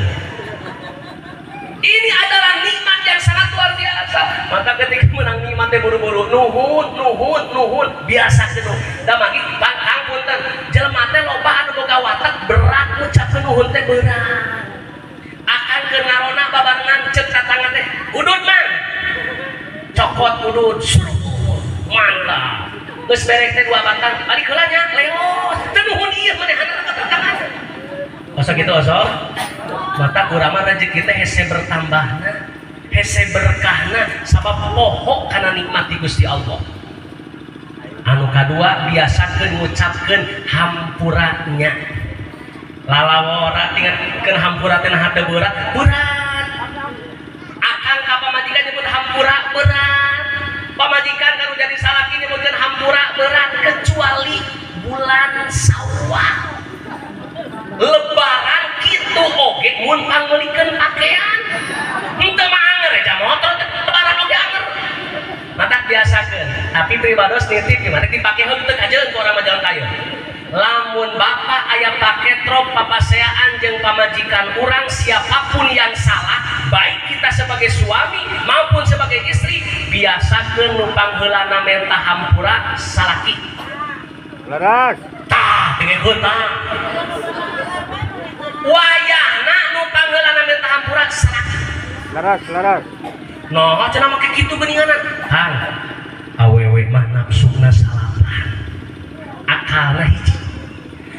ini adalah nikmat yang sangat luar biasa maka ketika menang nikmat teh buru-buru nuhun biasakeun da magi Kang punten jelema teh loba anu boga watak berat ngucapkeun nuhun teh berat akan ke ngarona babarengan cek tatangga teh udud man cokot udud mantap geus berek teh 2 batang balik heula nya leos teu nuhun ieu manehanna ka tatangan osok kitu osok mata urang mah rezeki teh hese bertambahna hese berkahna sabab pohok kana nikmat di Gusti Allah anu kadua biasakeun ngucapkeun hampuranya lalawora tinggalkeun hampura teh nah teu berat akan ka pamajikan nyebut hampura berat pamajikan kanu jadi salaki nyebutkeun hampura berat kecuali bulan Syawal lebaran kitu oge mun pangeulikeun pakaian henteu mah anger eta motor lebaran oge anger mata biasakeun tapi pribados nitip gimana dipake henteu ajeun ku urang mah jalan kayu lamun bapak aya paketrop papaseaan jeung pamajikan urang siapapun yang salah baik kita sebagai suami maupun sebagai istri biasakeun numpang heulana menta hampura salaki laras tah dengekeun tah wayahna numpang heulana menta hampura salaki laras noh cenah make kitu geuninganan Kang awewe mah nafsuna salapan akalna hiji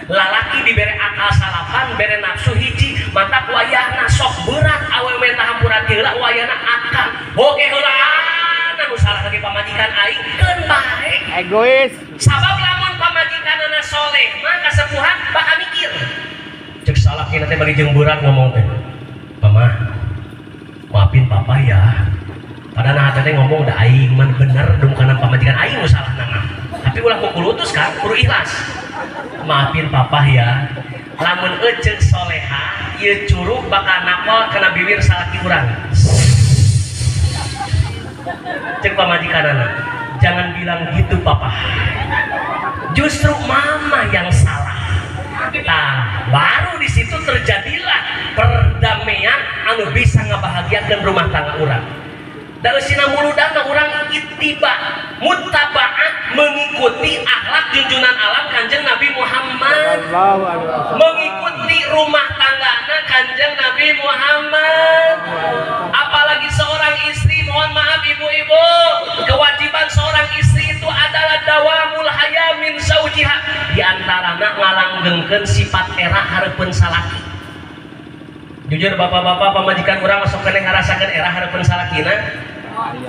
lalaki dibere akal salapan bere nafsu hiji mantap wayahna sok berat awewe tahampura heula wayahna akal oge heulaan anu salah lagi pamajikan aing keun bae egois sabab lamun pamajikanna soleh mah kasepuhan bakal mikir cek salakina teh bari jeung berat ngomong teh pamah maafin papa ya. Padahal nah tadi ngomong udah aing man bener dong karena pamajikan aing salah nama. Tapi ulah kudu utus kan, kudu ikhlas. Maafin papa ya. Lamun eceuk soleha, ieu curug bakal napal kena bibir salaki urang. Cek pamajikanana, jangan bilang gitu papa. Justru mama yang salah. Nah, baru di situ terjadilah perdamaian anu bisa ngebahagiakan rumah tangga urang. Da eusina muludana urang ittiba, muttabaah mengikuti akhlak junjungan alam Kanjeng Nabi Muhammad. Mengikuti rumah tanggana Kanjeng Nabi Muhammad. Apalagi seorang istri, mohon maaf ibu-ibu, kewajiban seorang istri itu adalah dawamul haya min zaujiha. Di antarana ngalanggengkeun sifat era hareupeun salaki. Jujur bapak-bapak pamajikan urang masuk kene ngarasakeun era hareupeun salakina.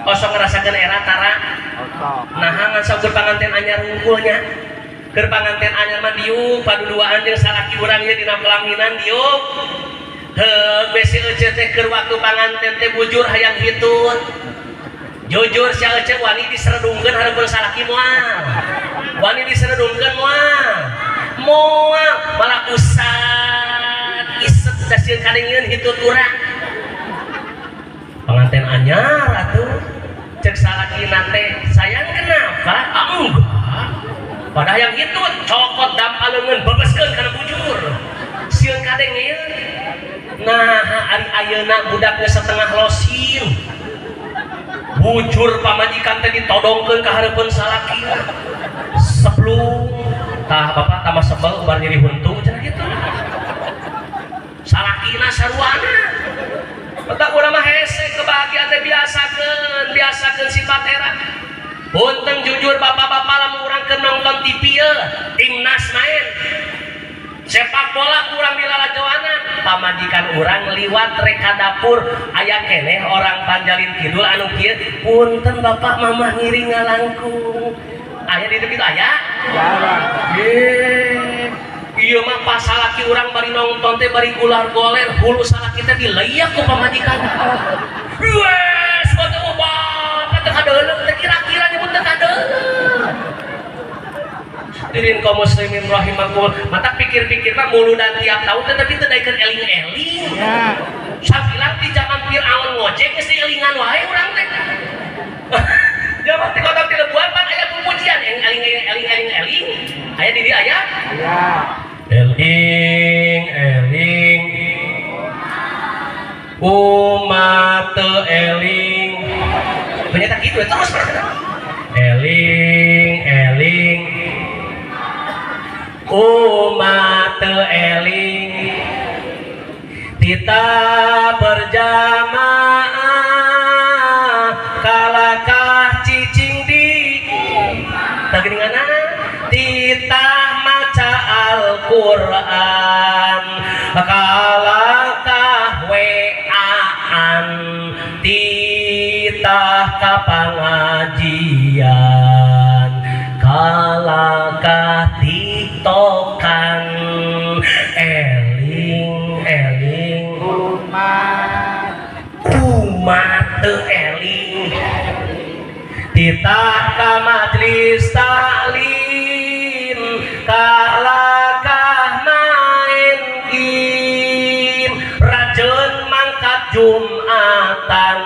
Osok ngerasakan era tara nah ngan sok panganten anyar hungkulnya keur panganten anyar mah diuk paduduaan jeung salaki urang ieu dina pelaminan diuk heuh besi ece teh keur waktu panganten teh bujur hayang hitut jujur sia ece wani diseredungkeun hareupeun salaki moal wani diseredungkeun moal malah usat iset da sieun kadengieun hitut urang pengantin anyar atuh cek salaki nate sayang kenapa? Enggak padahal yang itu cokot dampaleungeun bebeskeun kana bujur sieun kadengieun nah ari ayeuna budak geus setengah losin bujur pamajikan teh ditodongkeun ka hareupeun salaki seplung tah bapak tambah sebel ubar nyeri huntu cenah kitu salakina saruana Betak urang mah hese kebahagiaan teh biasakeun sifat era. Punten jujur bapak-bapak lamun urang keur nonton TV timnas main. Sepak bola urang di lalajoanan, pamajikan urang liwat reka dapur aya keneh orang Panjalin Kidul anu kieu. Punten bapak mamah ngiring ngalangkung. Aya di dieu aya? Iya mah pas salaki urang bari nonton teh bari gular goler hulu salaki teh dileiak ku pamajikan. Wes bote ubah teh kadeuleuh teh kira-kira nyebut teh kadeuleuh. Hadirin kaum muslimin rahimakumullah, mata pikir-pikir mah muludan tiap tahun teh tapi teu daekeun eling-eling. Ya. Sabilang di zaman Firaun ngojek geus dielingan wae urang teh. Zaman di kota Cilegon pan aya pujian eling. Aya di dieu aya? Aya. Eling umat eling ternyata gitu ya terus eling umat eling kita berjamaah kalakah cicing di tageninganna titah maca Al-Quran kalakah weaan titah kapangajian kalakah tiktokan eling umat eling titah ka majlis taklim kalakah main game rajeun mangkat Jumatan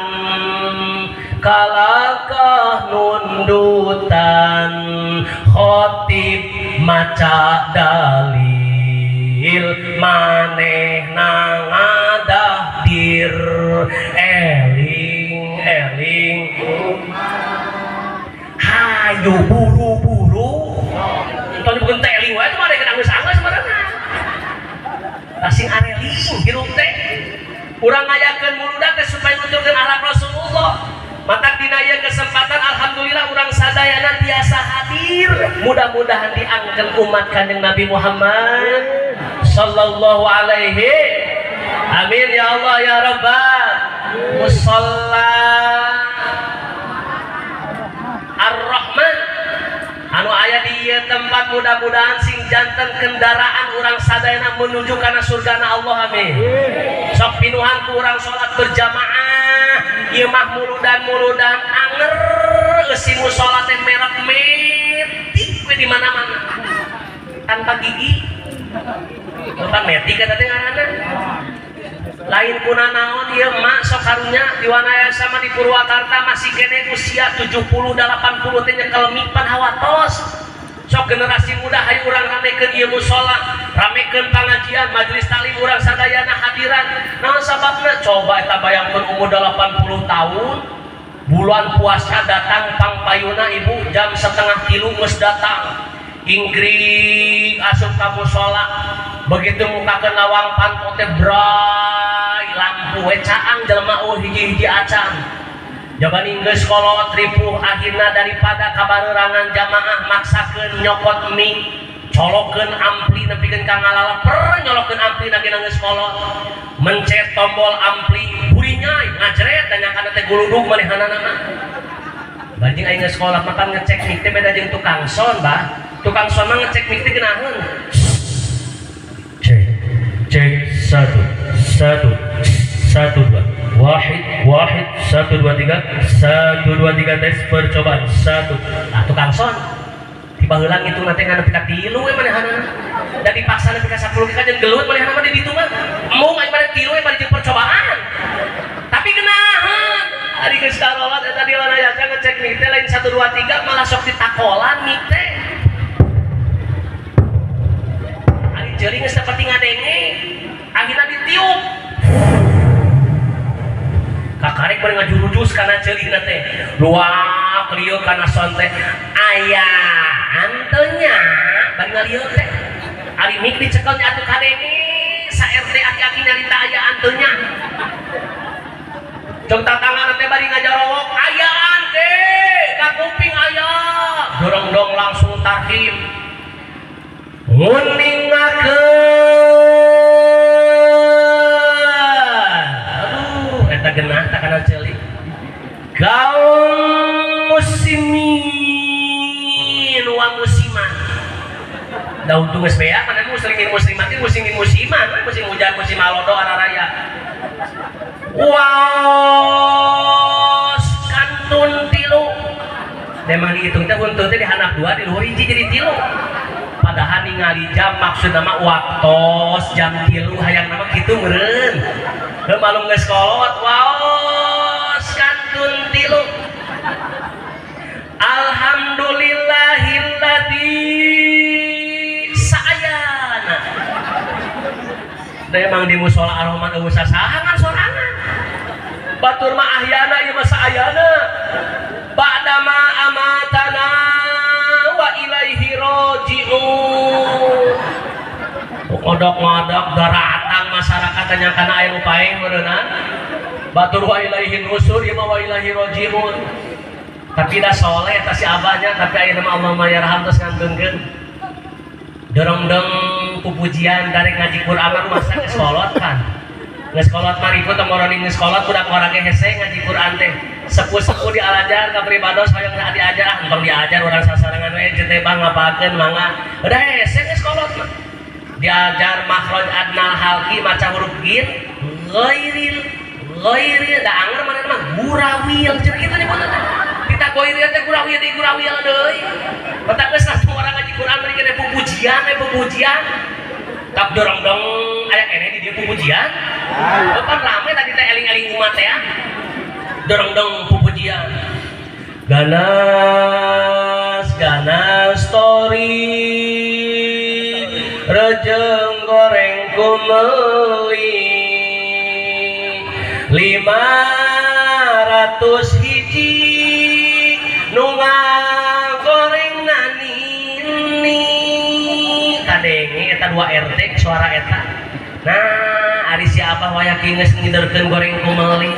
kalakah nundutan khotib maca dalil manehna ngadahdir eling hayu buru-buru tadi bukan teling wae mah ada anggeus-anggeus sebenarnya tasing areling hirup teh urang ngayakeun muludak teh supaya nuturkeun akhlak Rasulullah mata dina ieu kesempatan alhamdulillah urang sadayana biasa hadir mudah-mudahan diangkeun umat Kanjeng Nabi Muhammad sallallahu alaihi amin ya Allah ya rabbal musalla ar-rahman anu aya di tempat mudah-mudahan sing janten kendaraan urang sadayana menuju kana surgana Allah amin sok pinuhan ku urang salat berjamaah ieu mah muludan anger si musola teh merek metik we di mana-mana tanpa gigi. Bukan metik kata teh ngaranna. Lain puna naon ieu mak sok karunya di Wanaya sama di Purwakarta masih kene usia 70 80 teh nyekel mipan hawatos. Sok generasi muda hayu urang ramekeun ieu musola, ramekeun pengajian, majelis taklim urang sadayana hadiran. Naon sababna? Coba eta bayangkeun umur 80 tahun, bulan puasa datang pangpayuna ibu jam 2:30 geus datang. Inggrig asup ka musola, begitu mukakeun lawang panto teh bray, lampu we caang jelema hiji-hiji acan. Jabani geus kolot ripuh akhirna daripada kabarerangan jamaah maksakeun nyokot mie, colokeun ampli nepikeun ka ngalalaper, nyolokeun ampli nagina geus kolot. Mencet tombol ampli, burinyai ngajret dan nyangkana teh guludug manehanana mah. Banjing aing geus kolot makan ngecek mie teh beda jeung tukang son, Bah. Tukang son mah ngecek mie teh geunaheun. Cek 1 2 wahid 1 2 3 tes percobaan 1. Nah tukang son tiba heulang itu nanti ngana pika 3 we manehanana dan dipaksa nepi ka 10 ka jeung gelut manehanana mah di ditu mah mung aya bari 3 we bari jeung percobaan tapi geunaheun ari geus karolat eta di Wanaya ngecek mie teh lain 1 2 3 malah sok ditakolan mie teh ari jeuring geus seperti ngadenge akhirna ditiup kakarek bari ngajurujus kana ceulingna teh luak lieu kana son teh aya anteunya bari ngalieu teh ari mik dicekel nya atuh kadenge sa RT aki-aki nyarita aya anteunya jeung tatangana teh bari ngajarowok ayaan teh ka kuping aya dorong-dong langsung tarhim nguningakeun eta genah tak kana ceulik kaum muslimin wa muslimat daun tuh geus bea kana muslimin muslimatin muslimin musliman musim hujan musim alodo araraya waos kantun 3 memang dihitung teh hunteun teh dihandap 2 di luhur hiji jadi 3 padahal ningali jam maksud nama waktos jam 3 hayang nama kitu meureun heuh malung geus kolot waos kantun 3 alhamdulillahilladzi saayana da emang di musola Ar-Rahman eueuh sasahangan sorangan batur mah ahyana ieu mah saayana ba'dama amatana wa ilaihi raji'un ngodok-ngodok daratang masyarakat tanya kana aya nu paeh meureunna batur wa ilaihi nusur ieu mah wa ilaihi raji'un tapi dah soleh eta si abahnya tapi ayeuna mah Allah mayarham tos ngantunkeun dorong-dong pupujian dari ngaji Quran mah masa geus kolot kan geus kolot mariku teu moroni geus kolot budak orang ge hese ngaji Quran teh sepuh-sepuh di alajar ka pribados hoyong diajar entong diajar urang sasarangan we jeung teh bang ngapakeun mangga udah hese geus kolot mah diajar makhraj adnal halqi maca huruf gin ghairil da anger mana mah gurawil cenah kitu nyebutna kita goiril teh gurawil di gurawil deui otak geus satu orang ngaji Quran bari kene pupujian tak dorong-dong aya kene di dieu pupujian pan rame tadi teh eling-eling umat teh ya dorong-dong pupujian ganas story rejeng goreng kumeli 500 hiji nu ngagoreng nanini kadenge eta 2 RT suara eta nah ari siapa wayaki geus ngiderkeun goreng kumeli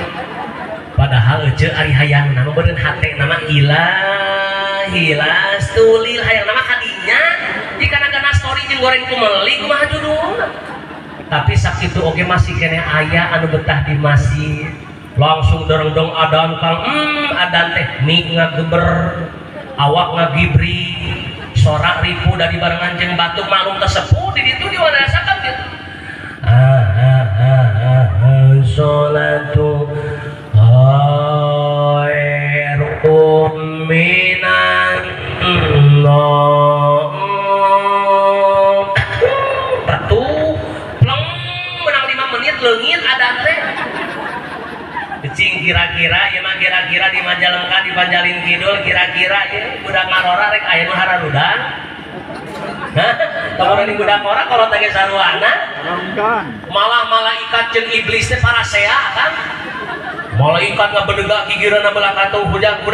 padahal ece ari hayang nama beureun hate nama ilahi lastulil hayang nama kadinya jika nagana story jeung goreng kumeli kumaha judulna tapi sakitu oge masih kene aya anu betah di masjid langsung dorong-dong adan kang adan teh mik ngageber awak ngagibri sorak ripu dari barengan jeung batuk malum tesepuh di ditu di Wanaya sakan gitu sholatu batu pleng menang 5 menit leungit adan teh cing kira-kira ya mah kira-kira di Majalengka di Panjalin Kidul kira-kira ya budak ngarora rek aya nu hararudang. Hah? Kamu ini budak ora kalau tege sarwana malah malaikat jeung iblis teh parasea kan malaikat ngabedega gigireuna belah katuh budak bum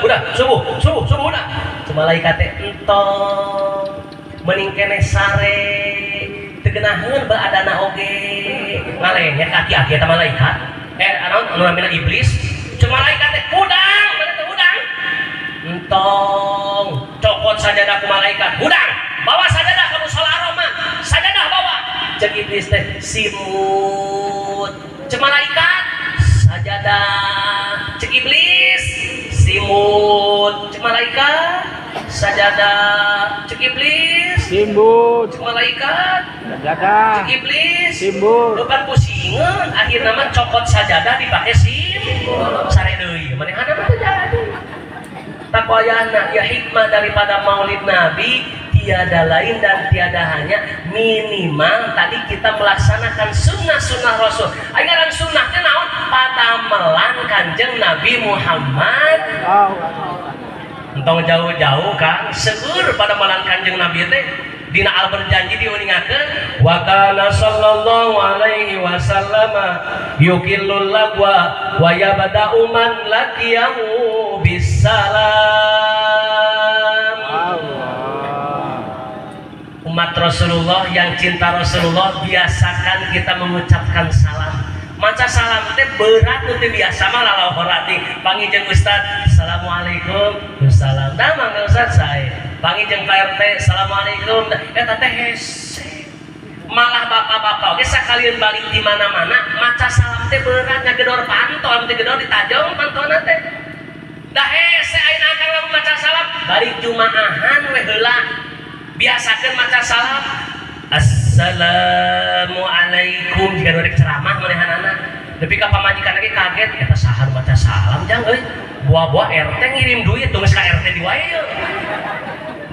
budak subuh udah malaikat teh entong mending kene sare tegenaheun beadana oge ngalengnya kaki-kaki eta malaikat anu namina iblis cek malaikat teh udang mana teh udang entong cokot sajadah ku malaikat udang bawa sajadah kamu salah aroma sajadah bawa cek iblis teh simut cek malaikat sajadah cek iblis simut cek malaikat sajadah cek iblis simbut cek malaikat sajadah cek iblis simbut bukan pusingan akhirnya mah cokot sajadah dipakai sare deui manehana mah jadi takwayana ya hikmah daripada maulid nabi tiada lain dan tiada hanya minimal tadi kita melaksanakan sunnah rasul ajaran sunnahnya naon padamelan kanjeng Nabi Muhammad entong jauh-jauh kan seueur pada melan kanjeng Nabi teh dina al berjanji diuningakeun wa kana sallallahu alaihi wasallam yuqillul lagwa wa yabda'u man laqiyahu bisalam. Umat Rasulullah yang cinta Rasulullah biasakan kita mengucapkan salam. Maca salam teh berat teh biasa mah lalau horati panggil jeung ustad assalamualaikum wassalam da mangga ustad sae panggil jeung Pak RT assalamualaikum eta teh hese malah bapak-bapak oge sakalian balik di mana-mana maca salam teh berat ngagedor pantol teh gedor ditajong pantona teh da hese ayeuna akang lamun maca salam balik jumaahan we heula biasakeun maca salam assalamualaikum jika rek ceramah manehanana tapi ka pamajikan lagi kaget eta saha maca salam jang euy buah-buah RT ngirim duit tuh geus ka RT di wae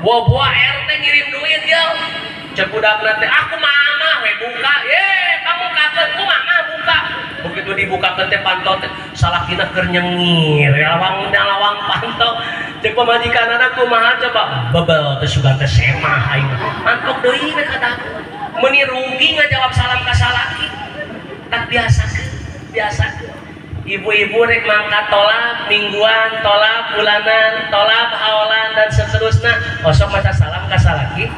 buah-buah RT ngirim duit ya cek budakna teh aku mama we buka ye kamu kaget ku mama buka begitu dibuka teh pantau teh salakina keur nyengir lawang pantau cek pamajikanana kumaha coba bebel teh sugan teh semah aing antuk deui we kada meuni rugi ngajawab salam ka salaki tak biasa ibu-ibu rek mangkat tolak mingguan tolak bulanan tolak haolan dan seterusnya osok maca salam ka salaki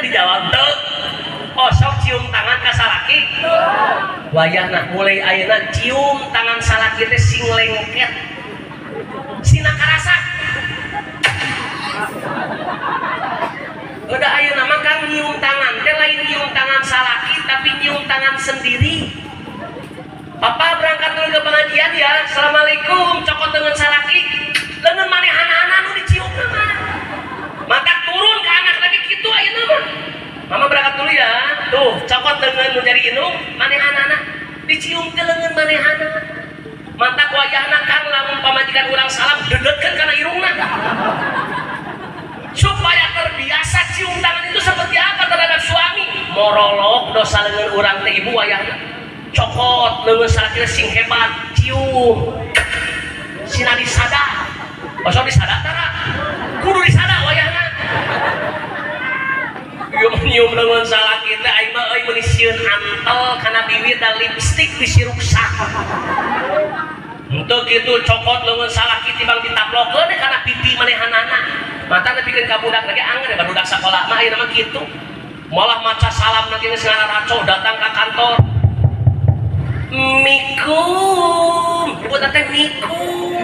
dijawab tuh osok cium tangan ka salaki wayahna mulai ayeuna cium tangan salaki teh sing lengket sina karasa udah ayeuna mah kan nyium tangan teh lain nyium tangan salaki tapi nyium tangan sendiri. Papa berangkat dulu ke pengajian ya assalamualaikum cokot dengan salaki leungeun manehana nu dicium mah mata turun ke anak lagi gitu ayeuna mah mama berangkat dulu ya tuh cokot dengan nu jadi indung manehana dicium ke leungeun manehana mata wajahna kang lamun pamajikan urang salam dedetkeun kana irungna supaya terbiasa cium tangan itu seperti apa terhadap suami morolog dosa leungeun urang teh ibu wayahna cokot leungeun salaki sing hebat cium sina disada osok disada tara kudu disada wayahna ieu nyium leungeun salaki teh aing mah euy meuni sieun antel kana bibir dan lipstik disiruksak untuk itu cokot leungeun salaki tibang ditaplokeun kana pipi manehanana mata nepikeun ka budak lagi angger da budak sakola mah ayeuna mah kitu malah maca salam nanti geus ngaraco datang ka kantor mikum ibu teh mikum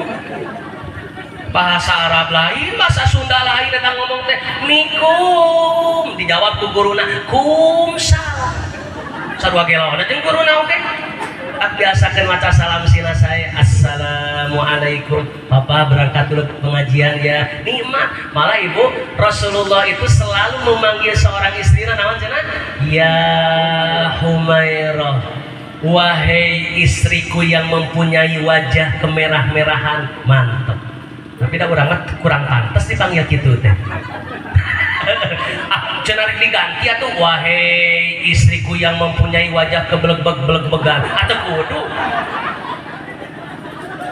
bahasa Arab lain bahasa Sunda lain datang ngomong teh mikum dijawab ku guruna kumsalam sarua gelona jeung guruna oge ak biasakeun maca salam sina saya assalamualaikum papa berangkat dulu ke pengajian ya nikmat malah ibu Rasulullah itu selalu memanggil seorang istrinya naon cenah ya Humairah wahai istriku yang mempunyai wajah kemerah-merahan mantap tapi dah urang mah kurang pantas dipanggil kitu teh. Cenah diganti atuh, wahai istriku yang mempunyai wajah kebeleg-began atuh kudu.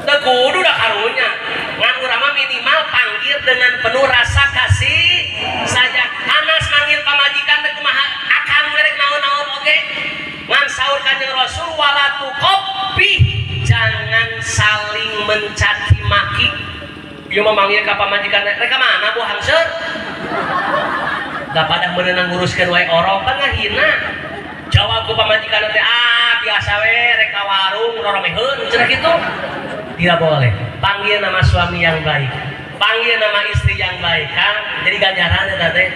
Da kudu dah karunya. Ngan urang mah minimal panggil dengan penuh rasa kasih sayang. Anas manggil pamajikan teh kumaha akan merek naon-naon oge. Ngan saur Kanjeng Rasul wala tuqabbi, jangan saling mencaci maki. Ieu mah manggil ka pamajikan rek ka mana Bu Hangseur? Da pada meunang nguruskeun wae orok kan ngahina. Jawab ku pamajikan teh biasa we rek ka warung roromeheun cenah kitu. Tidak boleh. Panggil nama suami yang baik, panggil nama istri yang baik, kan? Jadi ganjaran ya teh,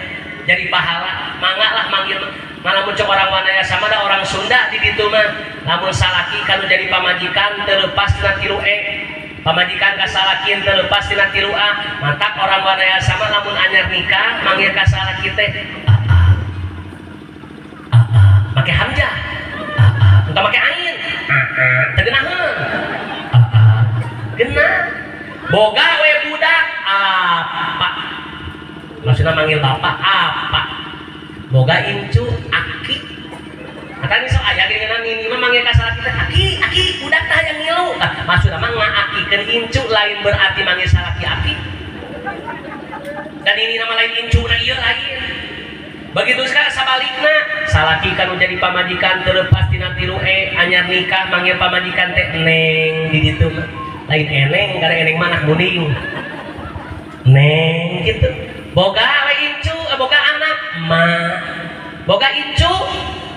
jadi pahala. Mangga lah manggil. Malamun cek orang wanaya sama dah orang Sunda di ditu mah. Lamun salaki kanu jadi pamajikan terlepas tina 3E. Pamajikan ka salaki terlepas tina 3A. Mantak orang wanaya sama lamun anyar nikah manggil ka salaki teh make hamzah. Entah make ain. Teu geunaheun. Genah. Boga we budak apa? Maksudna manggil bapak apa? Boga incu aki. Katanya sok aya geuningan ini mah manggil ka salaki teh aki budak tah yang ngilu. Maksudna mah ngaakikeun incu lain berarti manggil salaki aki. Dan ini nama lain incu na ieu lain. Begitu sekarang sabalikna salaki kanu jadi pamajikan terlepas tina 3E anyar nikah manggil pamajikan teh neng di ditu lain eneng gara eneng mana muning neng gitu. Boga we incu boga anak ma boga incu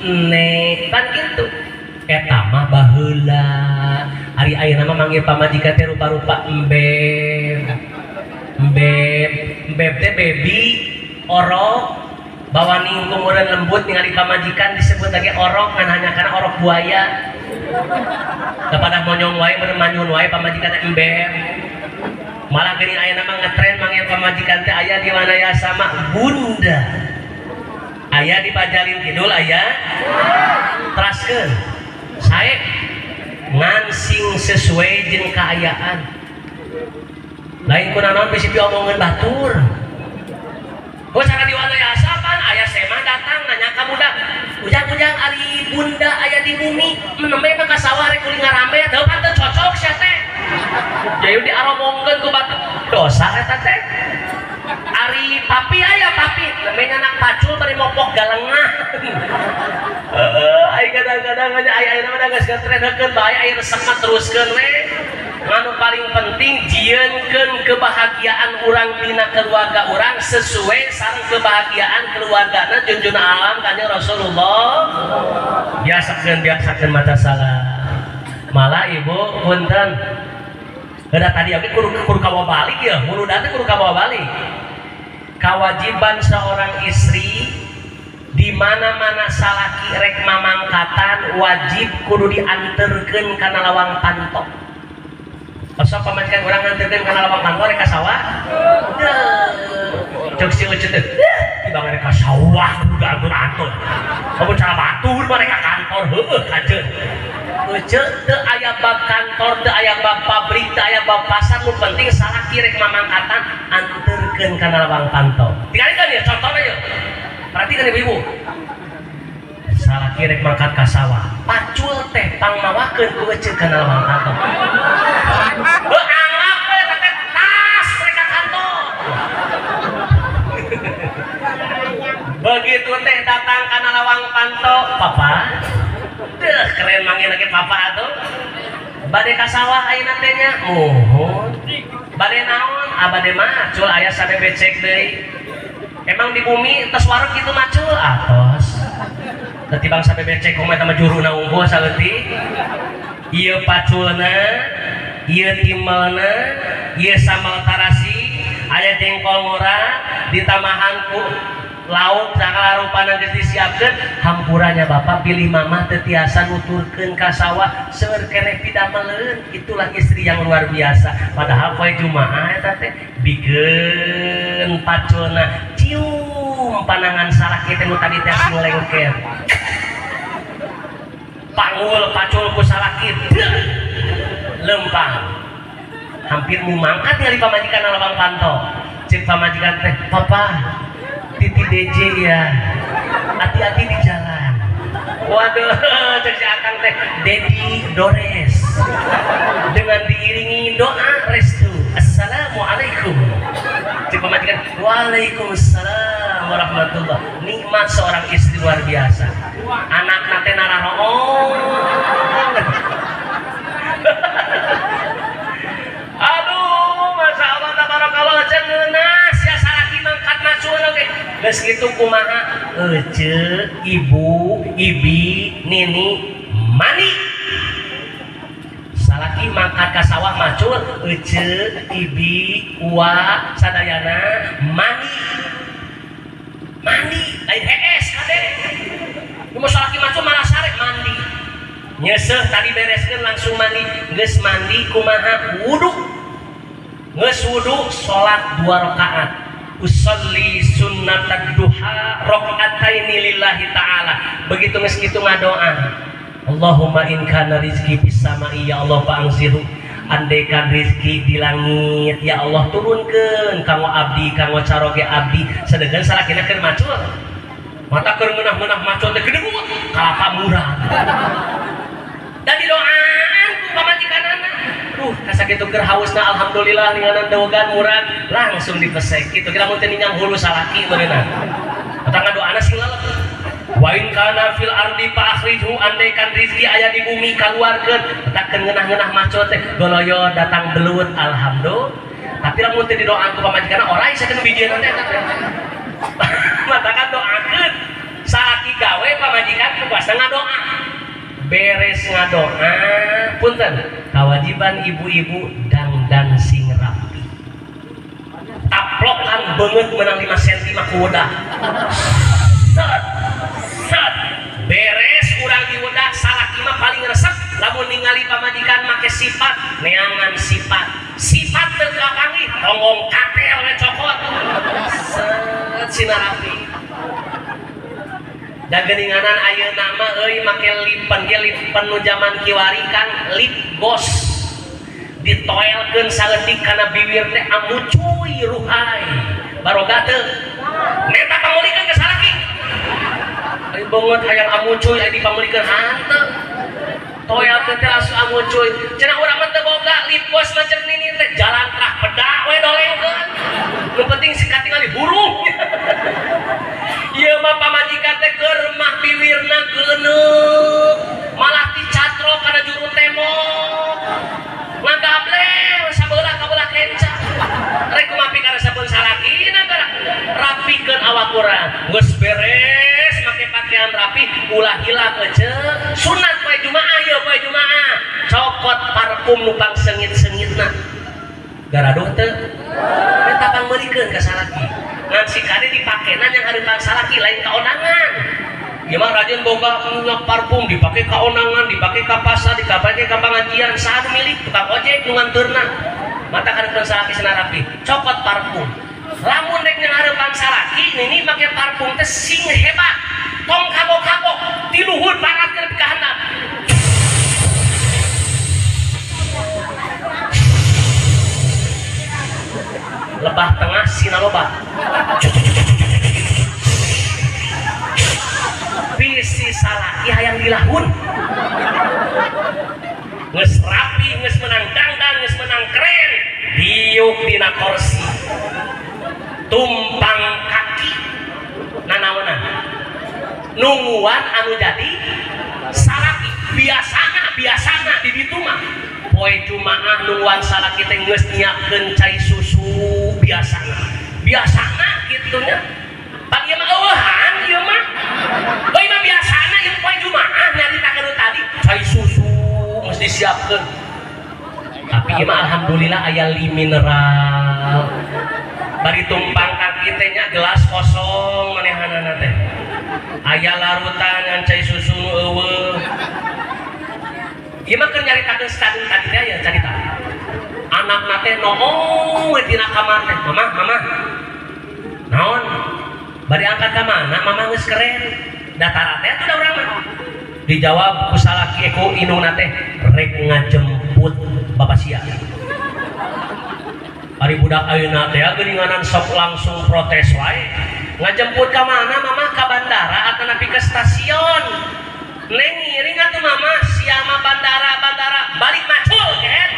neng kan gitu. Eta mah baheula ari ayeuna mah manggil pamajikan teh rupa-rupa embeb teh baby orok. Bawa ningkung urang lembut ningali pamajikan disebut lagi orok, ngan hanya karena orok buaya. Kepada monyong wae bermanyun wae pamajikan embem. Malah geuning aya nama ngetren manggil pamajikan teh aya di mana ya sama bunda. Aya di Pajalin Kidul aya. Teraskeun. Sae ngansing sesuai jeung kaayaan. Lain kunaon bisi diomongkeun batur. Oh cara diwanaya asapan ayah sema datang nanya ka budak ujang ari bunda aya di bumi menembe ka sawah rek kuling ngarambe teu kan teu cocok sia teh jadi diaromongkeun ku batu dosa eta teh ari papi aya papi nembe anak pacul bari mopok galengah ai kadang-kadang aya nama da geus getrenekeun bae aya resep mah teruskeun we. Anu paling penting jieunkeun kebahagiaan urang dina keluarga urang sesuai sareng kebahagiaan keluargana junjungan alam Kanjeng Rasulullah. Biasakeun maca salam. Malah ibu punten. Ada tadi oge kudu kabawa balik ya, murudan teh kudu kabawa balik. Kewajiban seorang istri di mana-mana salaki rek mamangkatan wajib kudu dianterkeun kana lawang pantok. Pasal pamajikan orang nganterkeun kana lawang kantor rek ka sawah. Cok si uceut teh. Tiba rek ka sawah udah antur. Kamu cara batur mah rek ka kantor heueuh kajeun. Uceut teu aya bab kantor, teu aya bab pabrik, teu aya bab pasar, nu penting salaki rek mamangkatan anterkeun kana lawang kantor. Tinggalikeun ya contohna ye. Perhatikan ibu-ibu. Salaki rek mangkat ka sawah. Pacul teh pangmawakeun ku uceut kana lawang kantor. Anggap teh tas rek ka kantor. Begitu teh datang kana lawang pantok, papa. Deuh keren manggil lagi papa atuh. Bade ka sawah ayeuna teh nya. Mohon. Bade naon? Bade mah cul aya sade becek deui. Emang di bumi tos warung kitu mah cul atos. Ketimbang sampai becek komet sama juruna unggul saleutik. Ieu paculna, ieu timelna, ieu sambal tarasi, aya jengkol murah, ditamahan ku lauk sakala rupana geus disiapkeun, hampurannya bapak pilih mama teu tiasa nuturkeun ka sawah seueur keneh pidameleun. Itulah istri yang luar biasa. Padahal poe Jumaah eta teh bikeun paculna cium panangan salaki teh nu tadi teh lengker. Panggul pacul ku salaki lempang hampir mau mangkat ngali pamajikan lawang pantau. Cek pamajikan teh, papa titi DJ ya, hati-hati di jalan. Waduh, cek si akang teh, Dedi Dores dengan diiringi doa restu, assalamualaikum. Cek pamajikan, waalaikumsalam warahmatullah. Nikmat seorang istri luar biasa. Anak nate nararoong. Aduh, masya Allah, tabarakallah, cengenas ya salaki mangkat macul oke. Geus kitu kumaha? Ece, ibu, ibi, nini, mani. Salaki mangkat ka sawah macul, ece, ibi, uwa, sadayana, mani. Mandi, lain hees kade. Cuma salaki macul malah sare mandi. Nyeseh tadi bereskeun langsung mandi, geus mandi kumaha? Wudu. Geus wudu salat 2 rakaat. Usolli sunnatad duha rakaataini lillahi ta'ala. Begitu geus kitu ngadoa. Allahumma in kana rizqi fis sama'i ya Allah fa'anzilhu. Andaikan rizki di langit ya Allah turunkeun kanggo abdi kanggo caroge abdi sadegan salakina keur macul. Mata keur ngeunah-ngeunah macul teh gede kalapa murah. Dan didoaan ku pamajikanana. Kasakitu keur hausna alhamdulillah ninganan dawegan murah langsung dipesek kitu kira mun teu ningang hulu salaki beuneunan. Mata ngadoana sing lalep. Wa in kana fil ardi fa akhrijhu, andaikan rizki aya di bumi kaluarkeun. Tak ngeunah-ngeunah macul teh goloyo datang belut alhamdulillah. Tapi lamun teu didoaan ku pamajikanna ora isakeun bijieun teh. Matakan doakeun salaki gawe pamajikan kuasa ngadoa. Beres ngadoa punten kawajiban ibu-ibu dandan sing rapi. Taplokan beungeut meunang 5 cm ku udah. Set beres urang diudah salaki mah paling resep lamun ningali pamajikan make sifat neangan sifat teu kapanggih tonggong katel we cokot set sinarapi da geuninganan ayeuna mah euy make lipen nu zaman kiwari kang lip gloss ditoelkeun saeutik kana bibir teh amucuy ruhai baroga teu meta pamulikeun ke salaki. Ayo banget hayang amucuy aya dipamulikeun hanteu. Toel teh langsung amucuy. Cenah urang mah teu boga lip gloss macam nini teh jalan trah pedak we dolengkeun. Nu penting sikat tingali burung. Ieu mah pamajikan teh keur mah bibirna geuneuk. Malah dicatro kana juru tembok. Ngagable sabeula ka beula kenca. Rek kumaha pikara sabeun salakina gara rapikeun awak urang. Geus beres make pakaian rapi ulah hilang aja sunat poe jumaah ya poe jumaah cokot parfum nupang sengit-sengitna garadoh teu eta pangmeurikeun ka salaki ngan sikade dipakena yang hareupan salaki lain kaonangan ieu mah rajin boga minyak parfum dipake ka onangan dipake ka pasar dipake ka pengajian saha milik tukang ojek nu nganteurna mata hareupan salaki cenah rapi cokot parfum lamun rek ngahareupan salaki nini make parfum teh sing hebat tong kabok-kabok di luhur barat ke kahanan lebah tengah sina loba bisi salaki hayang dilahun geus rapi geus menang dandan geus menang keren diuk dina kursi tumpang kaki nanaonan nungguan anu jadi salaki biasana di ditu mah poe jumaah nungguan salaki teh geus nyiapkeun cai susu biasana kitu nya pak ieu mah eueuhan ieu mah euy mah biasana ieu poe jumaah nyaritakeun tadi cai susu geus disiapkeun tapi ieu mah alhamdulillah aya li mineral bari tumpang kaki teh nya gelas kosong manehanana teh aya larutan ngan cai susu nu eueuh ieu mah keur nyaritakeun stadium tadi teh aya carita anakna teh noong we dina kamar teh mama naon bari angkat ka mana mama geus keren datara teh atuh da urang mah dijawab ku salaki ku indungna teh rek ngajemput bapak sia Ari budak ayeuna teh geuninganan sok langsung protes wae. Ngajemput ka mana mama? Ka bandara atau nepi ke stasiun? Neng ngiring atuh mama, siama bandara balik macul kan?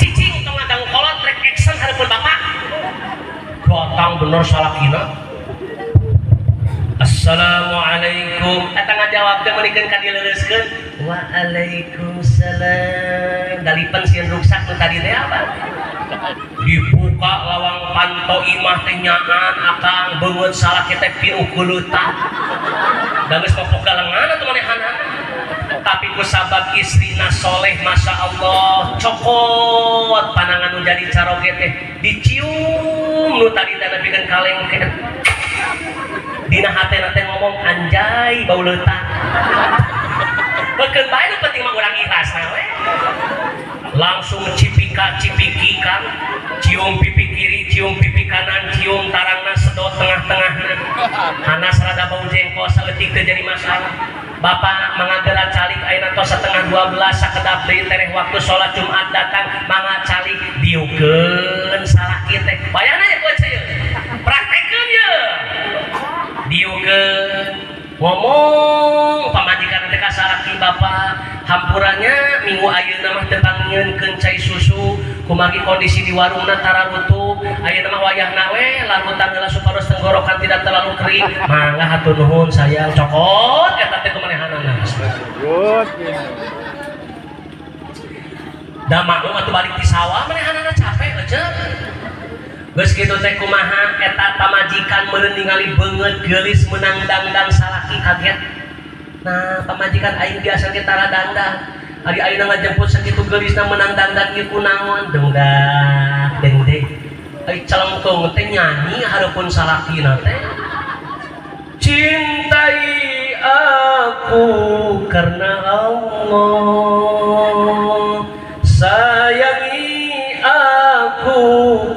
Cicing tong ngadang kolot rek action hareupeun bapak. Gotong bener salakina. Assalamualaikum. Eta ngajawab teh meunikeun ka dileureuskeun. Waalaikumsalam. Dalipen sieun ruksak nu tadi teh apa? Dibuka lawang panto imah teh nyaan akang beungeut salaki teh pinuh kuleutan. Da geus popoga lengan atuh manehanna. Tapi ku sabab istrina soleh masya Allah cokot panangan nu jadi caroge teh dicium nu tadi teh nepikeun kaleng teh. Dina hatena teh ngomong anjay bau leutak. Beukeun bae nu penting mah urang ikhlas we. Langsung cipiki kan, cium pipi kiri, cium pipi kanan, cium tarangna sedot tengah-tengahna. Hanas rada bau jengkol saeutik teu jadi masalah. Bapak mangagela calik ayeuna tos 11:30 sakedap deui tereh waktu salat Jumat datang mangga calik diukeun salaki teh. Bayana ya ku ceu. Praktekeun ye. Diukeun ngomong pamajikan teh ka salaki bapak hampurannya minggu ayeuna mah teu bangieunkeun cai susu kumagi kondisi di warungna tara rutuh ayeuna mah wayahna we larutan heula supados tenggorokan tidak terlalu kering mangga hatur nuhun sayang cokot eta teh kumanehanana da maklum atuh balik ti sawah manehanana capek eceuk. Geus kitu teh kumaha eta pamajikan meureun ningali beungeut geulis meunang dangdang salaki kaget. Nah, pamajikan aing biasa ge tara dangdang. Ari ayeuna ngajemput sakitu geulisna meunang dangdang ieu kunaon? Dengdak dengdek. Ai celengkung teh nyanyi hareupeun salakina teh. Cintai aku karena Allah. Sayangi aku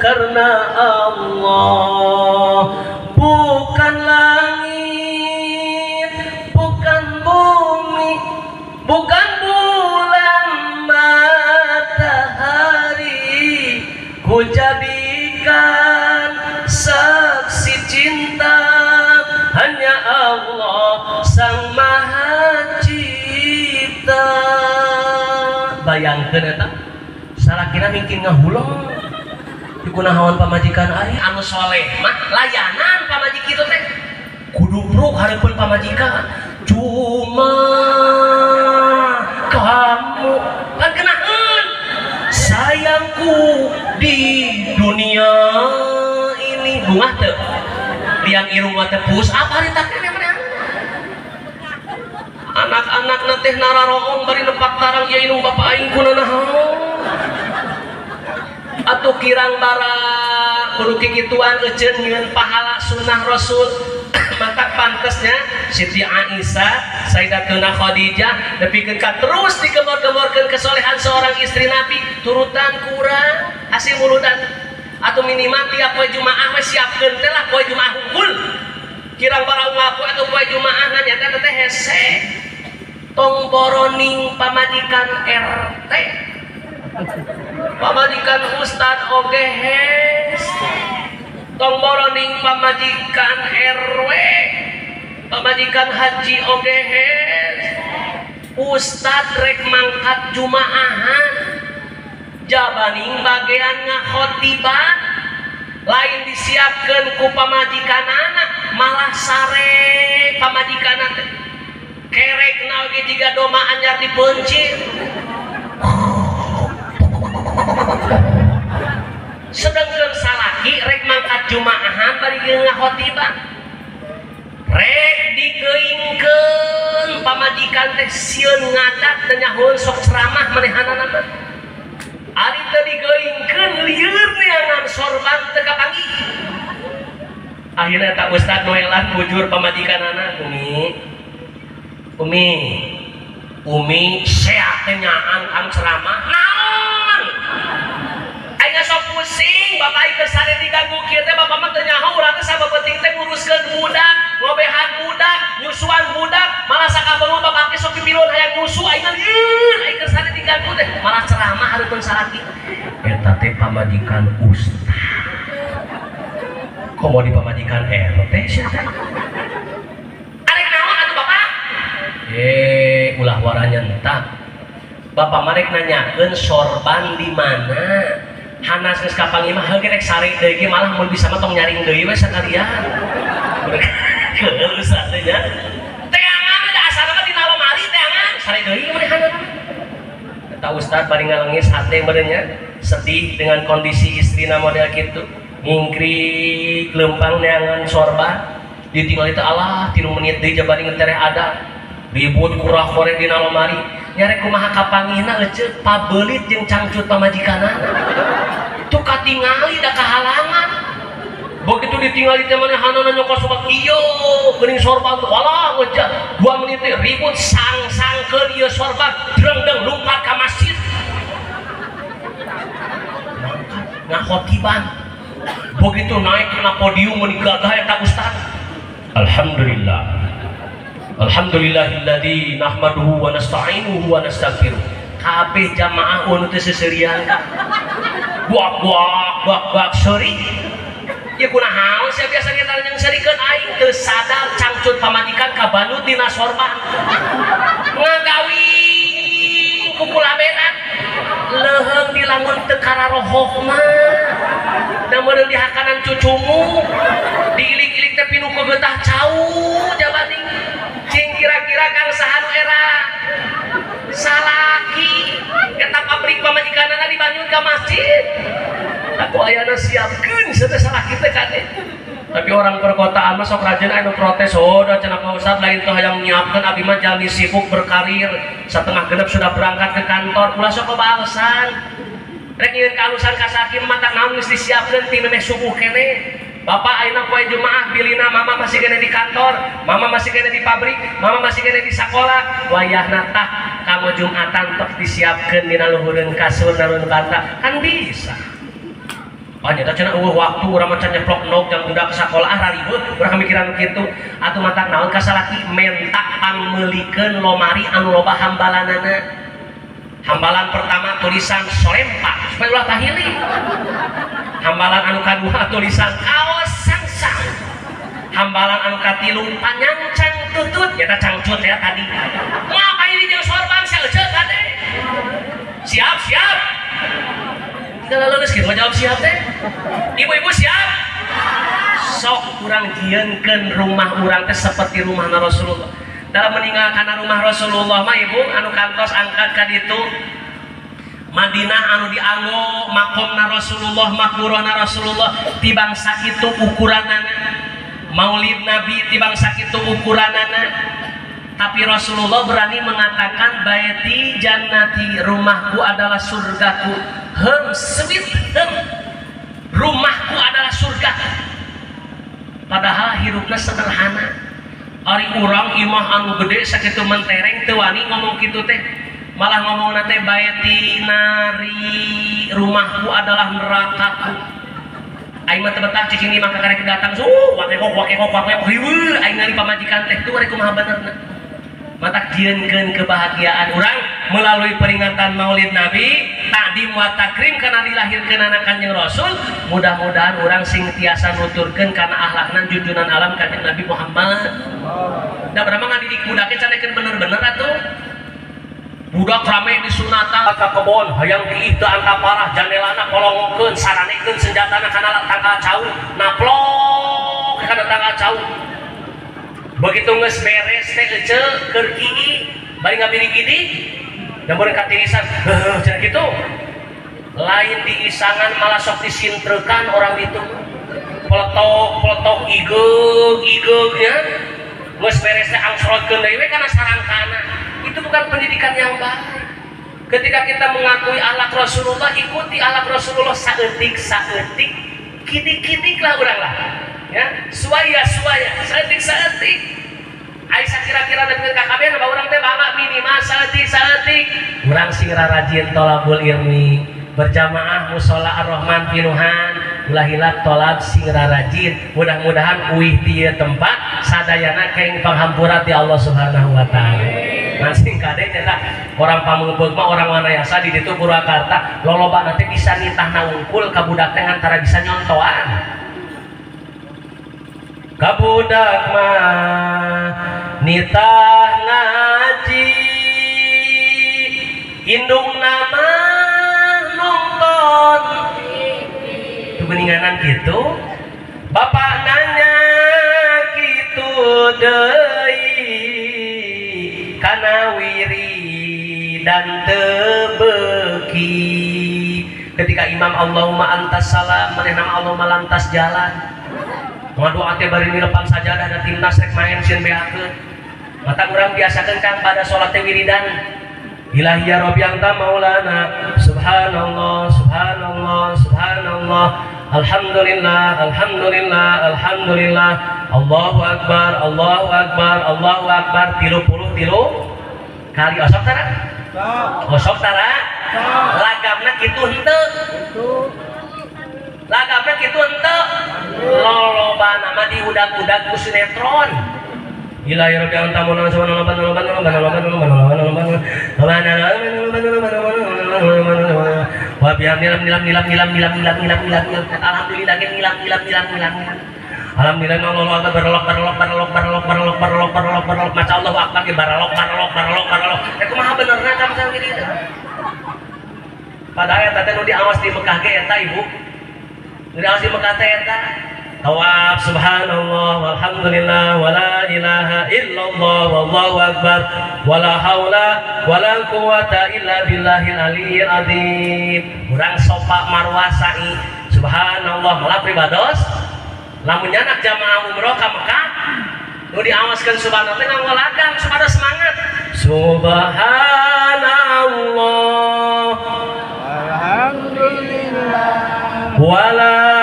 karena Allah, bukan langit, bukan bumi, bukan bulan matahari, ku jadikan saksi cinta hanya Allah sang maha cipta. Bayangkeun eta salakina mungkin ngahuleng dikunahawan pamajikan aing anu soleh mah layanan pamajik kitu teh kudu bruk hareupeun pamajikan cuma kamu kan kenaeun sayangku di dunia ini bunga teu liang irung teh pus apa harita keneh maneh anak-anak teh nararoong bari nepak tarang ieu inung bapak aing kunaon atuh kirang bara kudu kikituan euceun nyeun pahala sunnah rasul mata pantesnya Siti Aisyah Sayyidatuna Khadijah nepikeun ka terus digemor-gemorkeun kesolehan seorang istri Nabi turutan kurang hasil muludan atau minimal tiap poe Jumaah we siapkeun teh lah poe Jumaah hungkul kirang bara ngaku atuh poe Jumaah nyata teh hese tong boroning pamajikan RT pamajikan Ustad oge hes tong boroning pamajikan RW pamajikan haji oge hes Ustad rek mangkat jumaahan jabaning bagean ngakhotiban lain disiapkeun ku pamajikan anak malah sare pamajikan teh kerek oge jiga doma anyar dipencir sedangkan salaki rek mangkat jumaahan bari ngahotibah rek digeuingkeun pamajikan teh sieun ngadat teh nyahun sok ceramah manehanana mah ari teh digeuingkeun lieur neangan sorban teu kapanggih akhirnya tak Ustad noelan bujur pamajikanana Umi sehat teh nyaan kang ceramah naon aing sok pusing bapak ieu sare diganggu kieu teh bapak mah teu nyaho urang teh sabab penting teh nguruskeun budak ngobehan budak nyusuan budak malah sakabeung bapak teh sok pipilun hayang nyusu aing lieur aing sare diganggu teh malah ceramah hareupeun salaki eta teh pamajikan ustaz. Kok mau di pamajikan RT siapa? Arek naon atuh bapak? Ulah waranya entah. Bapak marek nanyakeun sorban di mana? Hanas geus kapanggih mah heuh rek sare deui ge malah mun bisa mah tong nyaring deui we sakalian. Keuleuh teh nya. Teangan da asal mah dina lemari teangan sare deui manehna. Eta ustaz bari ngalengis hate beureunya sedih dengan kondisi istrina model kitu. Ngingkrik lempang neangan sorban ditinggal itu Allah 3 menit deui jabari ngetereh ada ribut kurah korek dina lemari nyarek kumaha kapanggihna eceuk pabeulit jeung cangcut pamajikanana tuh katingali da kahalangan begitu ditinggali teh manehanana nyokos sobat ieu geuning sorban walah ngejak 2 menit ribut sang-sangkeun ieu sorban dreng-dreng lumpat ka masjid ngahotiban begitu naik kena podium menigagah eta ustaz alhamdulillah alhamdulillahilladzi nahmaduhu wa nasta'inuhu wa nastaghfiruh kabeh jamaah anu teu seserian buak seuri ya kunaha sia biasa kita yang serikeun aing teu sadar cangcut pamajikan ka banut dina sorban ngagawing ku kulabenan leheung dilamun teu kararohoh mah da meureun di hakanan cucumu diilik-ilik teh pinu ku geutah cau jabani cing kira-kira kang saha nu era salaki eta pabrik pamajikanana dibanyun ka masjid aku ayana siapkeun sateu salaki teh kade tapi orang perkotaan mah sok rajin anu protes da cenah Pak Ustaz lain teh hayang nyiapkeun abdi mah jalmi sibuk berkarir setengah genep sudah berangkat ke kantor ulah sok kebaosan rek nyieun kalusan ka sakim mata naon geus disiapkeun ti memeh subuh kene Bapak ayeuna poe Jumaah bilina mama masih kena di kantor, mama masih kena di pabrik, mama masih kena di sekolah. Wayahna tah kamu Jumatan tok disiapkeun dina luhureun kasur narun banta kan bisa. Oh nyata cenah eueuh waktu urang mah can nyeplok nog jang budak ke sekolah raribeuh urang mikiran kitu atuh matak naon ka salaki mentak pangmeulikeun lomari anu loba hambalanana. Hambalan pertama tulisan sorempak supaya ulah tahili. Hambalan anu kadua tulisan kaos sangsang. Hambalan anu katilu panyancang tutut nyata cangcut ya tadi. Ngapain di jeung sorban saeuceuk kade. Siap. Tidak lulus gitu jawab siap teh. Ibu-ibu siap. Sok kurang jieunkeun rumah urang teh seperti rumahna Rasulullah. Dalam meninggalkan rumah Rasulullah mah ibu anu kantos angkat ka ditu Madinah anu dianggo makomna Rasulullah makmurana Rasulullah tibang sakitu ukuranana maulid Nabi tibang sakitu ukuranana tapi Rasulullah berani mengatakan baiti jannati rumahku adalah surgaku sweet rumahku adalah surga padahal hidupnya sederhana ari urang imah anu gede sakitu mentereng teu wani ngomong kitu teh malah ngomongna teh baiti nari rumahku adalah nerakaku aing mah teu betah cicing imah karek datang wakekok riweuh aing nari pamajikan teh tuh ari kumaha benerna matak jieunkeun kebahagiaan urang melalui peringatan Maulid Nabi takdim wa takrim kana dilahirkeunana Kanjeng Rasul mudah-mudahan urang sing tiasa nuturkeun kana akhlakna junjunan alam Kanjeng Nabi Muhammad da berapa ngadidik budake canekeun bener-bener atuh budak rame di sunatan ka kebon hayang diidaan ka parah jandelana kolongokeun saranekeun senjatana kana tangkal cau naplok kana tangkal cau begitu geus beres teh eceuk keur gigi bari ngabiri-gidi dan beureun katirisan cenah kitu lain diisangan malah sok disintrekan orang itu peletok igeug ya geus beres teh angsrotkeun deui we kana sarangkana itu bukan pendidikan yang baik ketika kita mengakui akhlak Rasulullah ikuti akhlak Rasulullah saeutik kidik lah urang lah ya suaya saeutik Aisyah kira-kira dengan KKB nama orang teh bangga minimal saeutik urang sing rajin tolabul ilmi berjamaah musola ar-Rahman pinuhan ulah hilap tolab sing rajin mudah-mudahan uih di tempat sadayana kaing panghampura ti Allah Subhanahu wa taala. Mancing kade nya orang pamungpeug mah orang wanayasa di ditu Purwakarta lolobana teh bisa nitahna wungkul ka budak teh antara bisa nyontoan. Ka budak mah nitah ngaji indung nama nonton itu beninganan gitu bapak nanya gitu deui kana wiri dan tebeki ketika imam Allahumma antas salam maneh nama Allahumma lantas jalan doa teh bari nilepan sajadah da timnas rek main sieun beakeun mata urang biasakeun Kang pada salat teh wiridan Ilahi ya Rabbi anta maulana subhanallah subhanallah subhanallah alhamdulillah alhamdulillah alhamdulillah Allahu akbar Allahu akbar Allahu akbar 30 kali osok tara osok tara lagamna kitu henteu lagamna kitu henteu lolobana mah diudag-udag ku sinetron Ilahi Rabbi anta maulana subhanallah wa bihamdillah nilam alhamdulillah nilam alhamdulillah Allahu akbar baralok maca Allahu akbar ge baralok eta kumaha benerna kam sang diri padahal eta teh nu diawas di Mekah ge eta ibu nu diawas di Mekah teh eta tawaf subhanallah walhamdulillah wala ilaha illallah wallahu akbar wala haula wala quwata illa billahil aliyyil azim urang sopa marwah sa'i subhanallah malah pribados lamun nyanak jamaah umroh ka Mekah nu diawaskeun subhanallah teh ngangolagan supaya semangat subhanallah alhamdulillah wala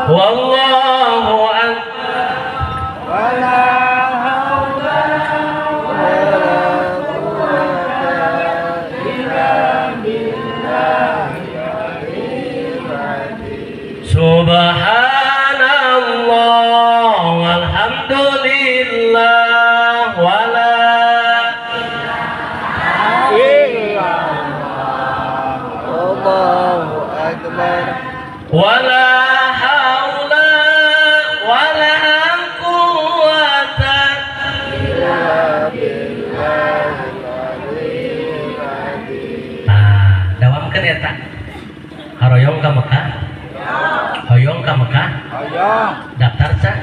wallahu akbar wala haula wala quwwata illa billahi subhanallah walhamdulillah wala illallah Allahu akbar wala hoyong ka Mekah hoyong ka Mekah hoyong daftar cak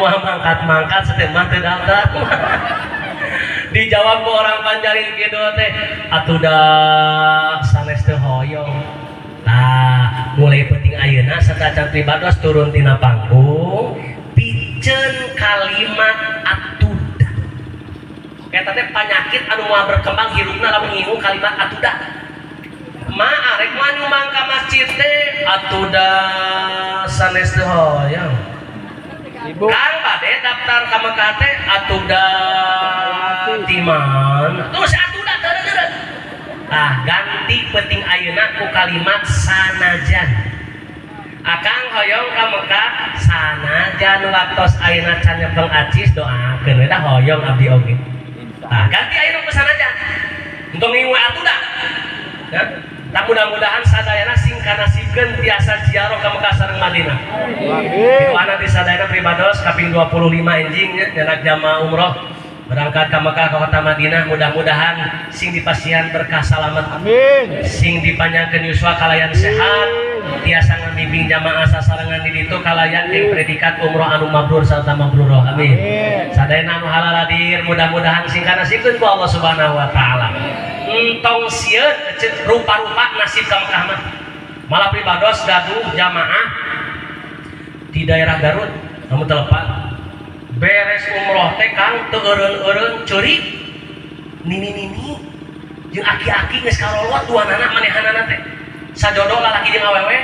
moal mangkat seteh mah teu daftar dijawab ku orang Panjarin kitu teh atuh sanes teu hoyong tah mulai penting ayeuna satacan pribados turun tina panggung piceun kalimat atuda eta teh panyakit anu moal berkembang hirupna lamun ngingu kalimat atuda ma arek mah nyumbang ka masjid teh atuda sanes teh hoyong Kang bade daftar ka Mekah teh atuda timan terus atuda teureun ganti penting ayeuna ku kalimat sanajan akang hoyong ka Mekah sanajan waktos ayeuna can nyepeng acis doakeun we da hoyong abdi oge ganti ayeuna ku sanajan untuk ngingu atuda ya tak mudah-mudahan sadayana singkanasikeun tiasa ziarah ka Mekah sareng Madinah. Amin. Doana di sadayana pribados kaping 25 enjing nyanak jamaah umroh berangkat ka Mekah ka kota Madinah mudah-mudahan sing dipasihan berkah salamet. Amin. Sing dipanjangkeun yuswa kalayan sehat tiasa ngambimbing jamaah sasarengan di ditu kalayan ing predikat umroh anu mabrur sarta mabruroh. Amin. Sadayana anu halal hadir mudah-mudahan singkanasikeun ku Allah Subhanahu wa taala. Entong sieun rupa-rupa nasib ka Mekah mah malah pribados gaduh jamaah di daerah Garut namun telepat beres umroh teh Kang teu eureun-eureun ceurik nini-nini jeung aki-aki geus karolot duanana manehanana teh sajodoh lalaki jeung awewe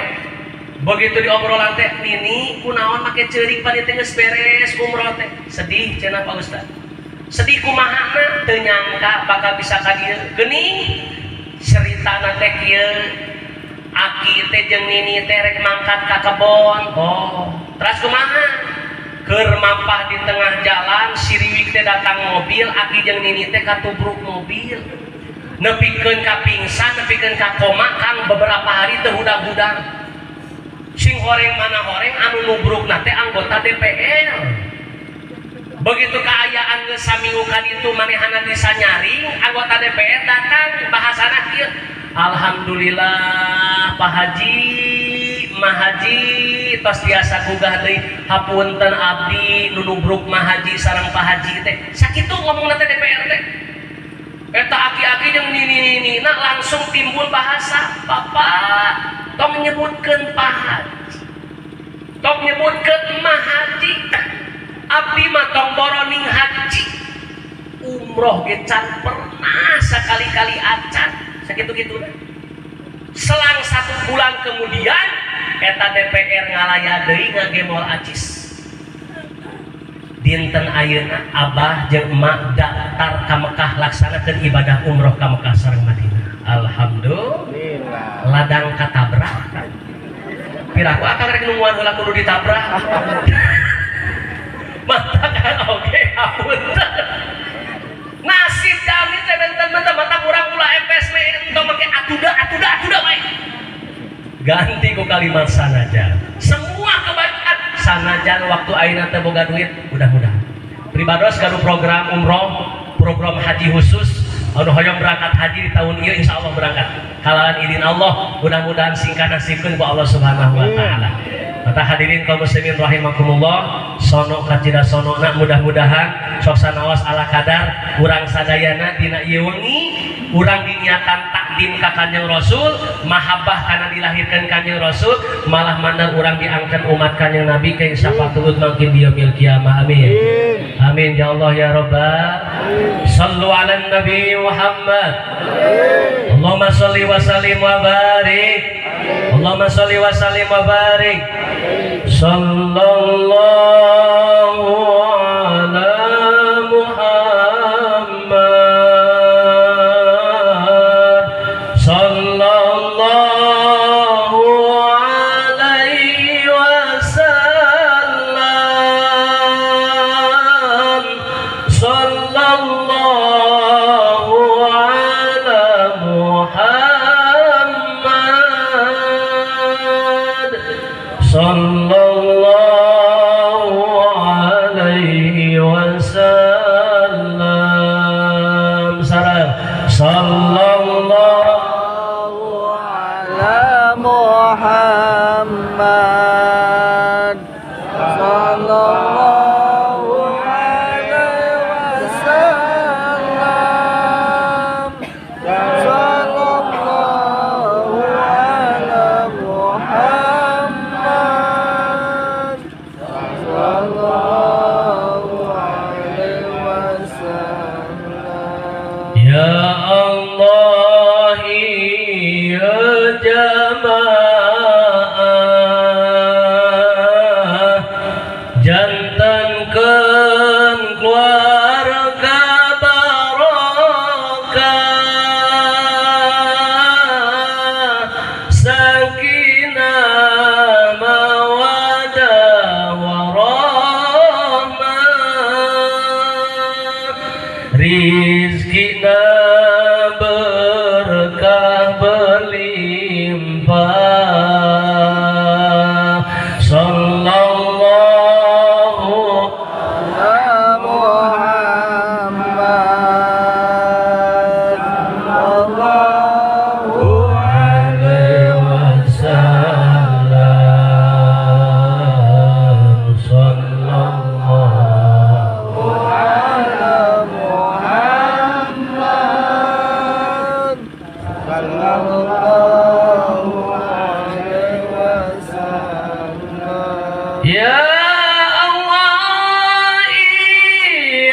begitu diobrolan teh nini kunaon make ceurik panitia teh geus beres umroh teh sedih cenah Pak Ustaz sedih kumahana teu nyangka bakal bisa ka dieu geuning ceritana teh kieu aki teh jeung nini teh rek mangkat ka kebon. Oh, terus kumaha? Keur mampah di tengah jalan siriwik teh datang mobil, aki jeung nini teh katubruk mobil. Nepikeun ka pingsan, nepikeun ka koma kang beberapa hari teu hudang-hudang. Sing horeng mana horeng anu nubrukna teh anggota DPR. Begitu keayaan geus saminggu ka ditu manehana bisa nyaring, anggota DPR datang bahasana kieu. Alhamdulillah Pak Haji, Mah Haji tos tiasa gugah deui hapunten abdi nu nubruk Mah Haji sareng Pak Haji teh. Sakitu ngomongna teh DPR teh. Eta aki-aki jeung nini-nina langsung timbul bahasa, Bapak tong nyebutkeun Pak Haji, tong nyebutkeun Mah Haji. Abdi mah tong boroning haji, umroh ge can pernah sekali-kali acan, sakitu-kitu. Selang 1 bulan kemudian, eta DPR ngalaya deui ngagemol acis. Dinten ayeuna abah jeung emak daftar ka Mekah laksanakeun ibadah umroh ka Mekah sareng Madinah. Alhamdulillah. Ladang katabrak. Piraku akang rek nungguan heula kudu ditabrak. Mata kan oke hapunten. Nasib jami teh benten-benten mata urang ulah epes we entong make atuda bae. Ganti ku kalimat sanajan. Semua kebaikan sanajan waktu ayeuna teh boga duit mudah-mudahan. Pribados kanu program umroh, program haji khusus anu hoyong berangkat haji di tahun ieu insyaallah berangkat. Halangan idin Allah, mudah-mudahan singkah nasibkeun ku Allah Subhanahu wa taala. Mata hadirin kaum muslimin rahimakumullah, sono kacida sono nak mudah-mudahan sok sanaos ala kadar urang sadayana dina ieu wengi urang diniatan takdim ka Kanjeng Rasul, mahabbah kana dilahirkeun Kanjeng Rasul, malah mandang urang diangkat umat Kanjeng Nabi ka syafaatut mangkin di yaumil qiyamah. Amin. Amin ya Allah ya Rabbal. Sallu ala Nabi Muhammad. Allahumma shalli wa sallim wa barik. Allahumma shalli wa sallim wa barik. Sallallahu ala Muhammad. Sallallahu alaihi wasallam. Sallallahu ala Muhammad. Sallallahu alaihi wasallam. Sarang sallallahu ala Muhammad. Sallallahu alaihi wasallam. Sallallahu ala Muhammad. Ya Allah ya jamaah jantankeun keluarga barokah sakinah mawaddah warahmah rizkina berkah berlimpah. Sallallahu ala Muhammad. Sallallahu alaihi wasallam. Sallallahu ala Muhammad. Sallallahu alaihi wasallam. Ya Allah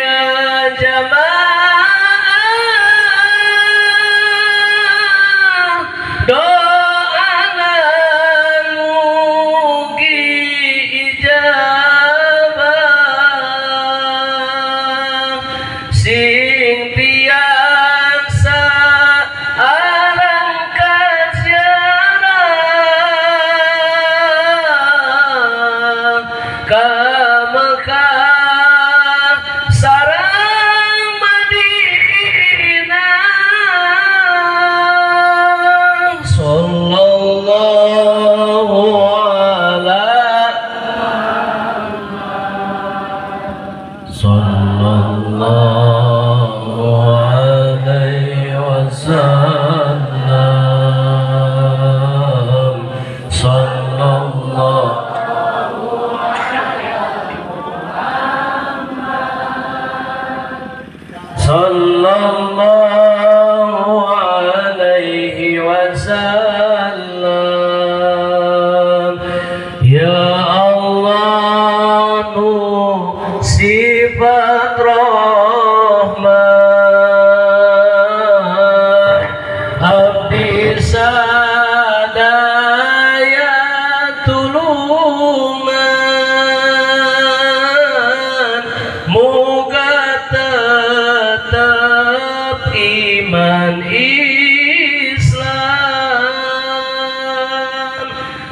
ya jamaah doana mugi ijabah sing tiasa alang kajaran ka Mekah sareng Madinah sallallahu alaihi wasallam sallallahu alaihi wasallam. Ya Allah nu sifat rahman abdi sadaya tulungan muga tetap iman Islam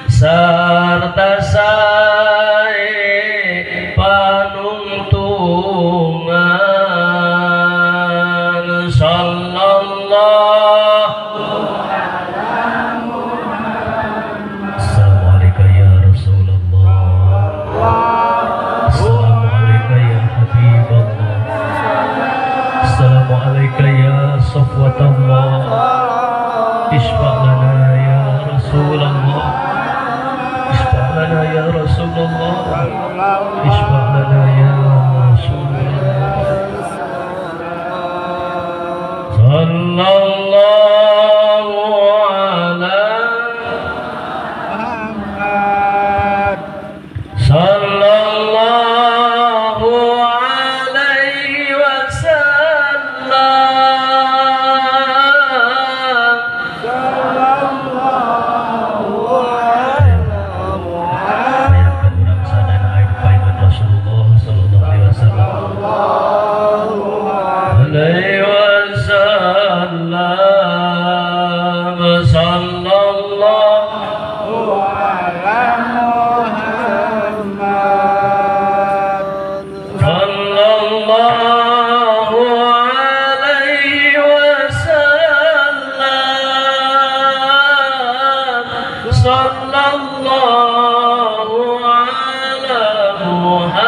sarta sae panungtungan sallallahu Assalamualaikum ya Rasulullah Assalamualaikum ya Habibullah Assalamualaikum ya Safwatullah Isfa' lana ya Rasulullah Isfa' lana ya Rasulullah Isfa' lana ya Rasulullah sallallahu ala Muhammad sallallahu alaihi wasallam sallallahu ala Muhammad urang sadana aya paeun Rasulullah sallallahu alaihi wasallam alaihi wasallam sallallahu ala Muhammad sallallahu alaihi wasallam sallallahu ala Muhammad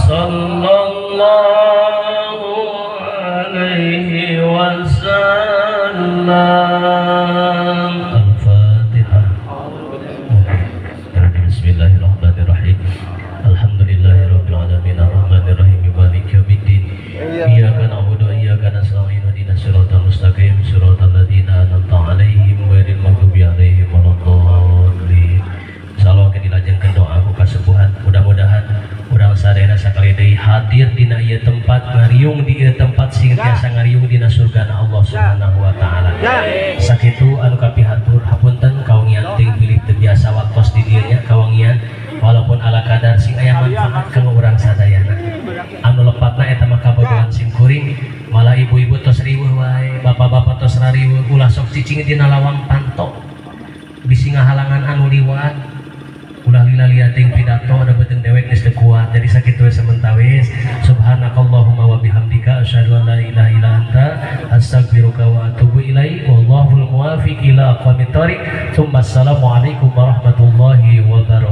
sallallahu alaihi wasallam. Al-Fatihah. Bismillahirrahmanirrahim. Alhamdulillahirabbil alamin arrahmanir rahim maliki yaumiddin. Iyyaka na'budu wa iyyaka nasta'in ihdinas siratal mustaqim siratal ladzina an'amta 'alaihim ghairil maghdubi 'alaihim waladdallin. Insyaallah ke dilajengkeun doa ku kasepuhan mudah-mudahan urang sadaya sakali deui hadir dina ieu tempat ngariung di ieu tempat sing tiasa ngariung dina surgana Allah Subhanahu wa taala. Sakitu anu kapihatur hapunten kawangian teuing pilih teu biasa waktos di dieu nya kawangian walaupun ala kadar sing aya manfaat kanggo urang sadayana. Anu lepatna eta mah kabogohan sim kuring malah ibu-ibu tos riweuh wae bapak-bapak tos rariweuh ulah sok cicing dina lawang panto bisi ngahalangan anu liwat ulah lila liating pidato ada beteng dewek geus teu kuat jadi sakitu we sementawis subhanakallahumma wa bihamdika asyhadu an la ilaha illa anta astaghfiruka wa atubu ilaik wallahul muwaffiq ila aqwamit thoriq. Assalamualaikum warahmatullahi wabarakatuh.